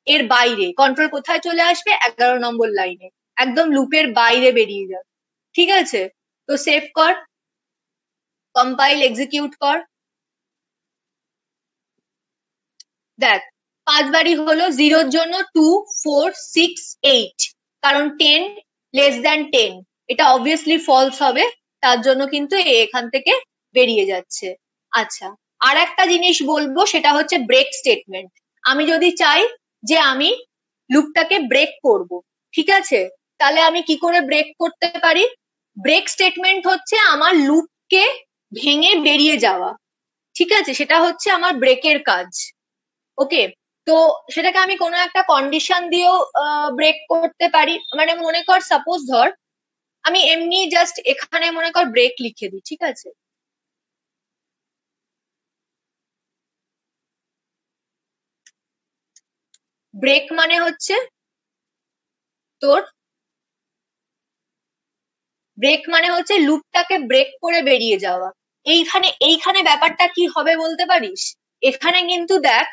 এর বাইরে। কন্ট্রোল কোথায় চলে আসবে, 11 নম্বর লাইনে, একদম লুপের বাইরে বেরিয়ে যাবে। ঠিক আছে, তো সেভ কর, কম্পাইল, এক্সিকিউট কর। দেখ 5 বারই হলো, 0-র জন্য 2, 4, 6, 8, কারণ 10 লেস দ্যান 10, এটা অবভিয়াসলি ফলস হবে, তার জন্য কিন্তু এখান থেকে বেরিয়ে যাচ্ছে। আচ্ছা, আর একটা জিনিস বলবো, সেটা হচ্ছে ব্রেক স্টেটমেন্ট। আমি যদি চাই যে আমি লুপটাকে ব্রেক করব, ঠিক আছে, তাহলে আমি কি করে ব্রেক করতে পারি? ব্রেক স্টেটমেন্ট হচ্ছে আমার লুপকে ভেঙে বেরিয়ে যাওয়া, ঠিক আছে, সেটা হচ্ছে আমার ব্রেকের কাজ। ওকে, তো সেটাকে আমি কোনো একটা কন্ডিশন দিয়েও ব্রেক করতে পারি। মানে মনে কর, সাপোজ ধর আমি এমনি জাস্ট এখানে মনে কর ব্রেক লিখে দিই, ঠিক আছে, ব্রেক মানে হচ্ছে তোর, ব্রেক মানে হচ্ছে লুপটাকে ব্রেক করে বেরিয়ে যাওয়া। এইখানে ব্যাপারটা কি হবে বলতে পারিস? এখানে কিন্তু দেখ,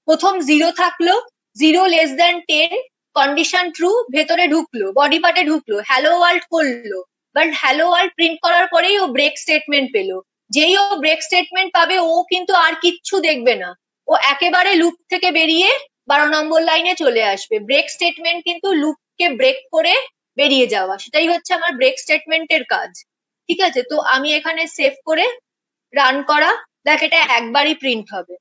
প্রথম 0 থাকলো, 0 লেস দ্যান 10, কন্ডিশন ট্রু, ভেতরে ঢুকলো, বডি পার্টে ঢুকলো, হ্যালো ওয়ার্ল্ড করলো, বাট হ্যালো ওয়ার্ল্ড প্রিন্ট করার পরেই ও ব্রেক স্টেটমেন্ট পেলো। যেই ও ব্রেক স্টেটমেন্ট পাবে, ও কিন্তু আর কিচ্ছু দেখবে না, ও একেবারে লুপ থেকে বেরিয়ে 12 নম্বর লাইনে চলে আসবে। ব্রেক স্টেটমেন্ট কিন্তু লুপকে ব্রেক করে বেরিয়ে যাওয়া, সেটাই হচ্ছে আমার ব্রেক স্টেটমেন্টের কাজ। ঠিক আছে, তো আমি এখানে সেভ করে রান করা, দেখ এটা একবারই প্রিন্ট হবে।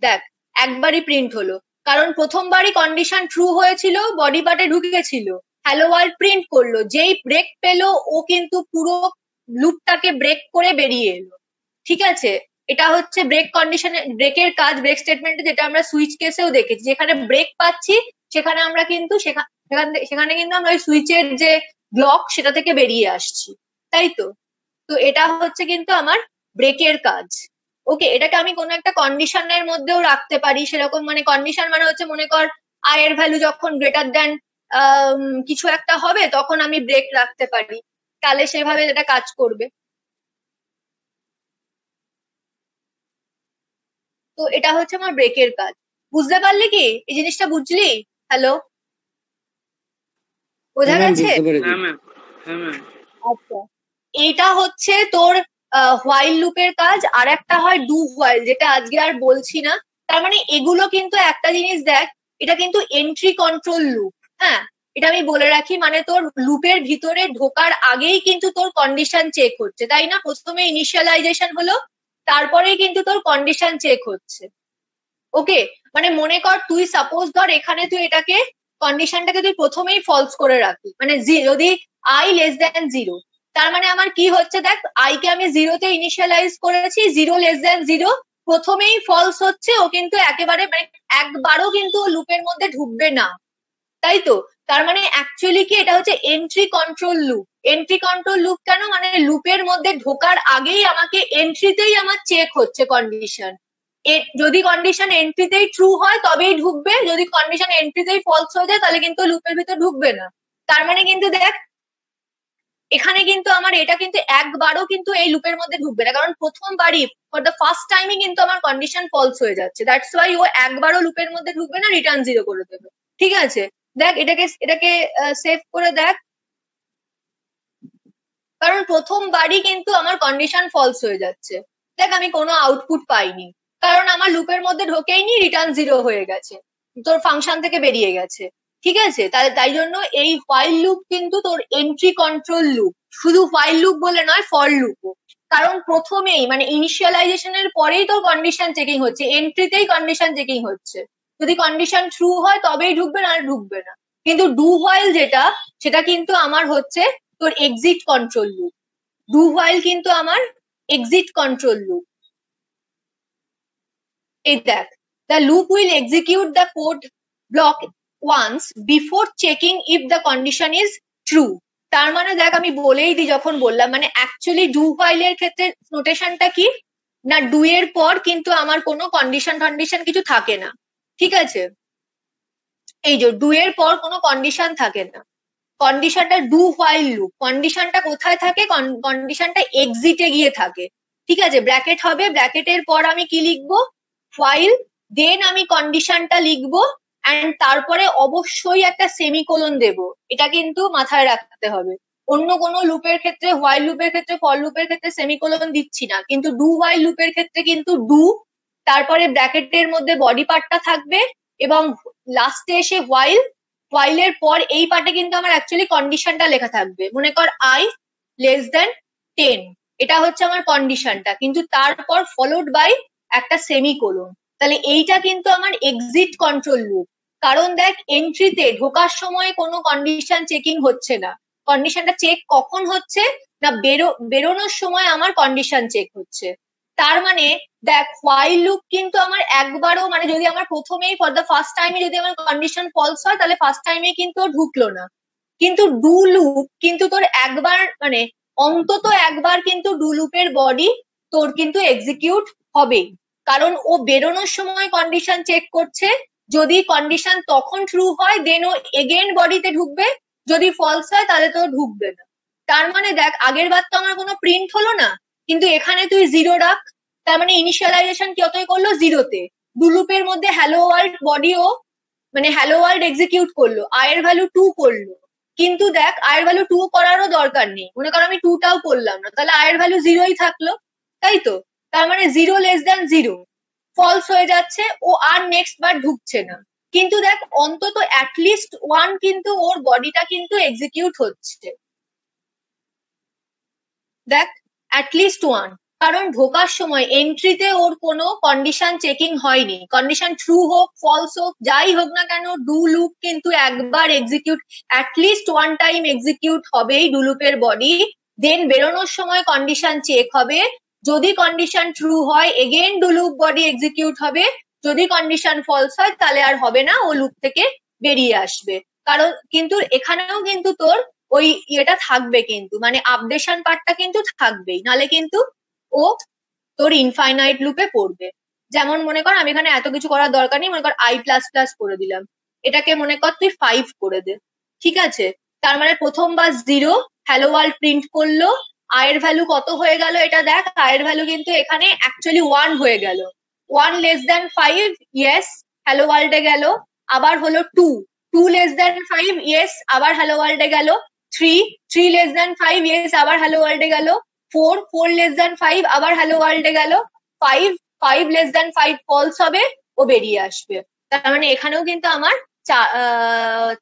দেখ একবারই প্রিন্ট হলো, কারণ প্রথমবারই কন্ডিশন ট্রু হয়েছিল, বডি পার্টে ঢুকেছিল, হ্যালো ওয়ার্ল্ড প্রিন্ট করলো, যেই ব্রেক পেলো ও কিন্তু পুরো লুপটাকে ব্রেক করে বেরিয়ে এলো। ঠিক আছে, এটা হচ্ছে ব্রেক কন্ডিশনে ব্রেকের কাজ, ব্রেক স্টেটমেন্টে, যেটা আমরা সুইচ কেসেও দেখেছি, যেখানে ব্রেক পাচ্ছি সেখানে আমরা কিন্তু সেখানে কিন্তু আমরা ওই সুইচের যে ব্লক সেটা থেকে বেরিয়ে আসছি, তাই তো। তো এটা হচ্ছে কিন্তু আমার ব্রেকের কাজ। ওকে, এটাকে আমি কোনো একটা কন্ডিশনের মধ্যেও রাখতে পারি, সেরকম মানে কন্ডিশন মানে হচ্ছে মনে কর আয়ের ভ্যালু যখন গ্রেটার দেন কিছু একটা হবে, তখন আমি ব্রেক রাখতে পারি, তাহলে সেভাবে এটা কাজ করবে। তো এটা হচ্ছে আমার ব্রেকের কাজ। বুঝতে পারলি কি, এই জিনিসটা বুঝলি? হ্যালো, বোঝা গেছে? আচ্ছা, এটা হচ্ছে তোর হোয়াইল লুপের কাজ। আর একটা হয় ডু হোয়াইল, যেটা আজকে আর বলছি না। তার মানে এগুলো কিন্তু একটা জিনিস দেখ, এটা কিন্তু এন্ট্রি কন্ট্রোল লুপ। হ্যাঁ, এটা আমি বলে রাখি, মানে তোর লুপের ভিতরে ঢোকার আগেই কিন্তু তোর কন্ডিশন চেক হচ্ছে, তাই না? প্রথমে ইনিশিয়ালাইজেশন হলো, তারপরেই কিন্তু তোর কন্ডিশন চেক হচ্ছে। ওকে, মানে মনে কর তুই সাপোজ ধর এখানে তুই এটাকে কন্ডিশনটাকে তুই প্রথমেই ফলস করে রাখি, মানে যদি আই লেস দ্যান 0, তার মানে আমার কি হচ্ছে, দেখ আই কে আমি 0-তে ইনিশিয়ালাইজ করেছি, 0 লেস দ্যান 0 প্রথমেই ফলস হচ্ছে, ও কিন্তু একেবারে মানে একবারও কিন্তু লুপের মধ্যে ঢুকবে না, তাই তো। তার মানে অ্যাকচুয়ালি কি, এটা হচ্ছে entry control loop. Entry control loop কেন, মানে লুপের মধ্যে ঢোকার আগেই আমাকে এন্ট্রিতেই আমার চেক হচ্ছে কন্ডিশন। যদি কন্ডিশন এন্ট্রিতেই ট্রু হয় তবেই ঢুকবে, যদি কন্ডিশন এন্ট্রিতেই ফলস হয়ে যায় তাহলে কিন্তু লুপের ভিতর ঢুকবে না। তার মানে কিন্তু দেখ, এখানে কিন্তু আমার এটা কিন্তু একবারও কিন্তু এই লুপের মধ্যে ঢুকবে না, কারণ প্রথমবারই ফর দ্য ফার্স্ট টাইমই কিন্তু আমার কন্ডিশন ফলস হয়ে যাচ্ছে। দ্যাটস ওয়াই ও একবারও লুপের মধ্যে ঢুকবে না, রিটার্ন 0 করে দেবে। ঠিক আছে, দেখ এটাকে সেভ করে দেখ, কারণ প্রথমবারই কিন্তু আমার কন্ডিশন ফলস হয়ে যাচ্ছে। দেখ আমি কোনো আউটপুট পাইনি, কারণ আমার লুপের মধ্যে ঢোকেইনি, রিটার্ন 0 হয়ে গেছে, তোর ফাংশন থেকে বেরিয়ে গেছে। ঠিক আছে, তাই জন্য এই হোয়াইল লুপ কিন্তু তোর এন্ট্রি কন্ট্রোল লুপ, শুধু হোয়াইল লুপ বলে নয়, ফর লুপও। কারণ প্রথমেই মানে ইনিশিয়ালাইজেশনের পরেই তোর কন্ডিশন চেকিং হচ্ছে, এন্ট্রিতেই কন্ডিশন চেকিং হচ্ছে। যদি কন্ডিশন ট্রু হয় তবেই ঢুকবে, না ঢুকবে না। কিন্তু ডু হোয়াইল যেটা, সেটা কিন্তু আমার হচ্ছে তোর exit control loop. Do while কিন্তু আমার এক্সিট কন্ট্রোল লুপ। এই দেখ, the loop will execute the code block once before checking if the condition is true. তার মানে দেখ, আমি বলেই দিই, যখন বললাম মানে অ্যাকচুয়ালি ডু হোয়াইল এর ক্ষেত্রে নোটেশনটা কি না, ডু এর পর কিন্তু আমার কোনো কন্ডিশন কিছু থাকে না, ঠিক আছে? এই যে ডু এর পর কোনো কন্ডিশন থাকে না, কন্ডিশনটা ডু হোয়াইল লুপ, কন্ডিশনটা কোথায় থাকে, কন্ডিশনটা এক্সিটে গিয়ে থাকে, ঠিক আছে? ব্র্যাকেট হবে, ব্র্যাকেটের পর আমি কি লিখবো, হোয়াইল, দেন আমি কন্ডিশনটা লিখবো, অ্যান্ড তারপরে অবশ্যই একটা সেমিকোলন দেব। এটা কিন্তু মাথায় রাখতে হবে। অন্য কোনো লুপের ক্ষেত্রে, হোয়াইল লুপের ক্ষেত্রে, ফর লুপের ক্ষেত্রে সেমিকোলন দিচ্ছি না, কিন্তু ডু হোয়াইল লুপের ক্ষেত্রে কিন্তু ডু, তারপরে ব্র্যাকেটের মধ্যে বডি পার্টটা থাকবে, এবং লাস্টে এসে হোয়াইল, হোয়াইলের পর এই পার্টে কিন্তু আমার অ্যাকচুয়ালি কন্ডিশনটা লেখা থাকবে। মনে কর I less than 10, এটা হচ্ছে আমার কন্ডিশনটা, কিন্তু তারপর ফলোড বাই একটা সেমিকোলন। তাহলে এইটা কিন্তু আমার এক্সিট কন্ট্রোল লুপ। কারণ দেখ, এন্ট্রিতে ঢোকার সময় কোনো কন্ডিশন চেকিং হচ্ছে না, কন্ডিশনটা চেক কখন হচ্ছে না, বেরোনোর সময় আমার কন্ডিশন চেক হচ্ছে। তার মানে দেখ, হোয়াইল লুপ কিন্তু আমার একবারও, মানে যদি আমার প্রথমেই ফর দ্য ফার্স্ট টাইমে যদি আমার কন্ডিশন ফলস হয়, তাহলে ফার্স্ট টাইমে কিন্তু ঢুকলো না। কিন্তু ডু লুপ কিন্তু তোর একবার, মানে অন্তত একবার কিন্তু ডু লুপের বডি তোর কিন্তু এক্সিকিউট হবেই, কারণ ও বেরোনোর সময় কন্ডিশন চেক করছে। যদি কন্ডিশন তখন ট্রু হয়, দেন ও এগেন বডিতে ঢুকবে, যদি ফলস হয় তাহলে তো ঢুকবে না। তার মানে দেখ, আগের বার তো আমার কোনো প্রিন্ট হলো না, কিন্তু এখানে তুই জিরো রাখ, তার মানে ইনিশিয়ালাইজেশন কতই করলো, জিরোতে। ডু লুপের মধ্যে হ্যালো ওয়ার্ল্ড বডিও, মানে হ্যালো ওয়ার্ল্ড এক্সিকিউট করলো, আয়ের ভ্যালু 2 করলো, কিন্তু দেখ আয়ের ভ্যালু 2 করারও দরকার নেই, মনে করো আমি 2টাও করলাম না, তাহলে আয়ের ভ্যালু 0ই থাকলো, তাই তো? তার মানে 0 লেস দ্যান 0 ফলস হয়ে যাচ্ছে, ও আর নেক্সট বার ঢুকছে না। কিন্তু দেখ, অন্তত অ্যাটলিস্ট 1 কিন্তু ওর বডিটা কিন্তু এক্সিকিউট হচ্ছে, দেখ অ্যাটলিস্ট 1, কারণ ঢোকার সময় এন্ট্রিতে ওর কোনো কন্ডিশন চেকিং হয়নি, কন্ডিশন ট্রু হোক ফলস হোক যাই হোক না কেন, ডু লুপ কিন্তু একবার এক্সিকিউট, অ্যাটলিস্ট 1 টাইম এক্সিকিউট হবেই ডু লুপের বডি, দেন বেরোনোর সময় কন্ডিশন চেক হবে, যদি কন্ডিশন ট্রু হয় again do loop body execute হবে, যদি কন্ডিশন ফলস হয় তাহলে আর হবে না, ও লুপ থেকে বেরিয়ে আসবে। কারণ কিন্তু এখানেও কিন্তু তোর ওই ইয়েটা থাকবে, কিন্তু মানে আপডেশন পার্টটা কিন্তু থাকবেই, নালে কিন্তু ও তোর ইনফাইনাইট লুপে পড়বে। যেমন মনে কর, আমি এখানে এত কিছু করার দরকার নেই, মনে কর I++ করে দিলাম, এটাকে মনে কর তুই 5 করে দে, ঠিক আছে? তার মানে প্রথমবার 0 হ্যালো ওয়ার্ল্ড প্রিন্ট করলো, আয়ের ভ্যালু কত হয়ে গেল এটা দেখ, আয়ের ভ্যালু কিন্তু এখানে অ্যাকচুয়ালি 1 হয়ে গেল, 1 লেস দ্যান 5, ইয়েস হ্যালো ওয়ার্ল্ডে গেল, আবার হলো 2, 2 লেস দ্যান 5, ইয়েস আবার হ্যালো ওয়ার্ল্ডে গেল, 3 লেস দ্যান 5, ইয়েস আবার হ্যালো ওয়ার্ল্ডে গেল, 4 লেস দ্যান 5 আবার হ্যালো ওয়ার্ল্ডে গেল, 5 লেস দ্যান 5 ফলস হবে, ও বেরিয়ে আসবে। তার মানে এখানেও কিন্তু আমার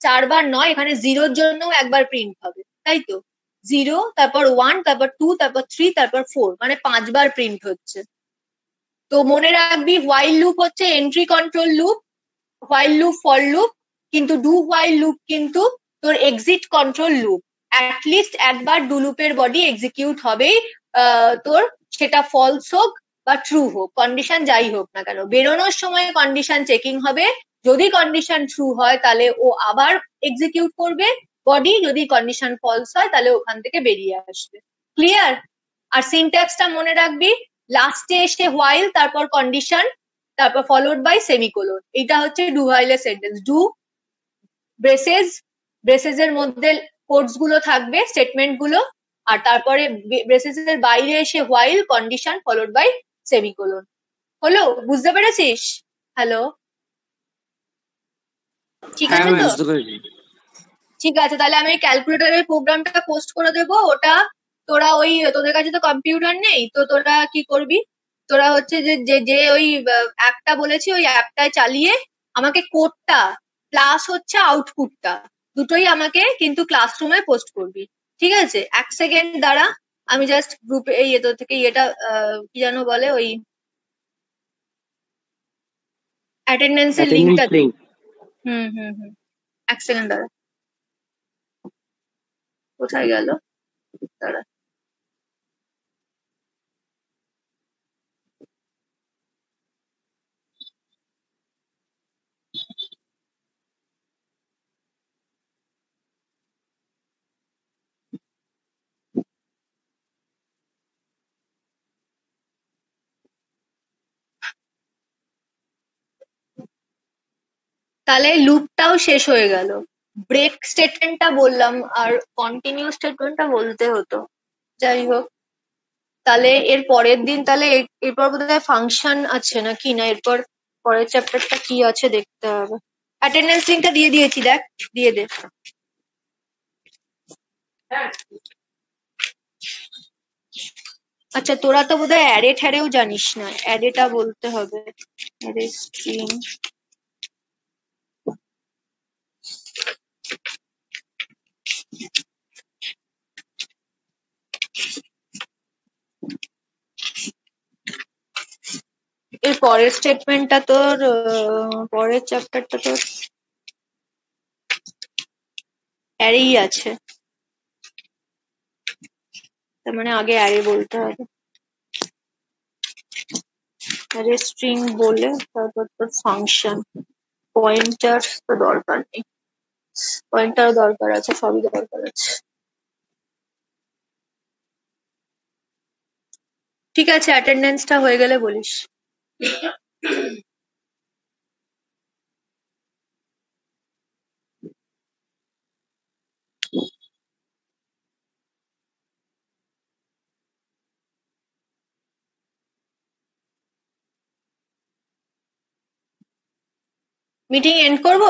4 বার নয়, এখানে 0-র জন্য একবার প্রিন্ট হবে, তাই তো? 0, তারপর 1, তারপর 2, তারপর 3, তারপর 4, মানে 5 বার প্রিন্ট হচ্ছে। তো মনে রাখবি, হোয়াইল লুপ হচ্ছে entry control loop, while loop for loop, কিন্তু ডু হোয়াইল লুপ কিন্তু তোর এক্সিট কন্ট্রোল লুপ। অ্যাটলিস্ট একবার ডু লুপের বডি এক্সিকিউট হবেই, তোর সেটা ফলস হোক বা ট্রু হোক, কন্ডিশন যাই হোক না কেন, বেরোনোর সময় কন্ডিশন চেকিং হবে, যদি কন্ডিশন ট্রু হয় তাহলে ও আবার এক্সিকিউট করবে বডি, যদি কন্ডিশন ফলস হয় তাহলে ওখান থেকে বেরিয়ে আসবে। ক্লিয়ার? আর সিনট্যাক্সটা মনে রাখবি, লাস্টে এসে হোয়াইল, তারপর কন্ডিশন, তারপর ফলোড বাই সেমিকোলন, এটা হচ্ছে ডু হোয়াইলের সেন্টেন্স। ডু ব্রেসেস, ব্রেসেস এর মধ্যে কোডস গুলো থাকবে, স্টেটমেন্ট গুলো, আর তারপরে ব্রেসেস এর বাইরে এসে while, condition followed by semicolon. হলো? বুঝতে পেরেছিস? হ্যালো, ঠিক আছে তো? ঠিক আছে, তাহলে আমি ক্যালকুলেটরের প্রোগ্রামটা পোস্ট করে দেবো, ওটা তোরা ওই, তোদের কাছে তো কম্পিউটার নেই, তো তোরা কি করবি, তোরা হচ্ছে যে ওই অ্যাপটা বলেছি, ওই অ্যাপটায় চালিয়ে আমাকে কোডটা প্লাস হচ্ছে আউটপুটটা দুটোই আমাকে কিন্তু ক্লাসরুমে পোস্ট করবি, ঠিক আছে? 1 সেকেন্ড দাঁড়া, আমি জাস্ট গ্রুপে এই তোর থেকে ইয়েটা কি যেন বলে, ওই অ্যাটেন্ডেন্সের লিঙ্কটা দিই। 1 সেকেন্ড দাঁড়া। কোথায় গেল তারা? তাহলে লুপটাও শেষ হয়ে গেল। ব্রেক স্টেটমেন্টটা বললাম, আর কন্টিনিউ স্টেটমেন্টটা বলতে হতো। যাই হোক, তাহলে এর পরের দিন তাহলে এরপর বোধহয় ফাংশন আছে নাকি, না এরপর পরের চ্যাপ্টারটা কি আছে দেখতে হবে। অ্যাটেন্ডেন্স লিঙ্কটা দিয়ে দিয়েছি, দেখ, দিয়ে দে। আচ্ছা, তোরা তো বোধহয় অ্যারে ঠ্যারেও জানিস না, অ্যারেটা বলতে হবে। অ্যারে স্ট্রিং, এর পরের স্টেটমেন্টটা তোর পরের চ্যাপ্টারটা তোর অ্যারেই আছে, তার মানে আগে অ্যারে বলতে হবে। অ্যারে স্ট্রিং বলে তারপর তোর ফাংশন, পয়েন্টার তো দরকার নেই, পয়েন্টারও দরকার আছে, সবই দরকার আছে। ঠিক আছে, অ্যাটেন্ডেন্সটা হয়ে গেলে বলিস। মিটিং এন্ড করবো?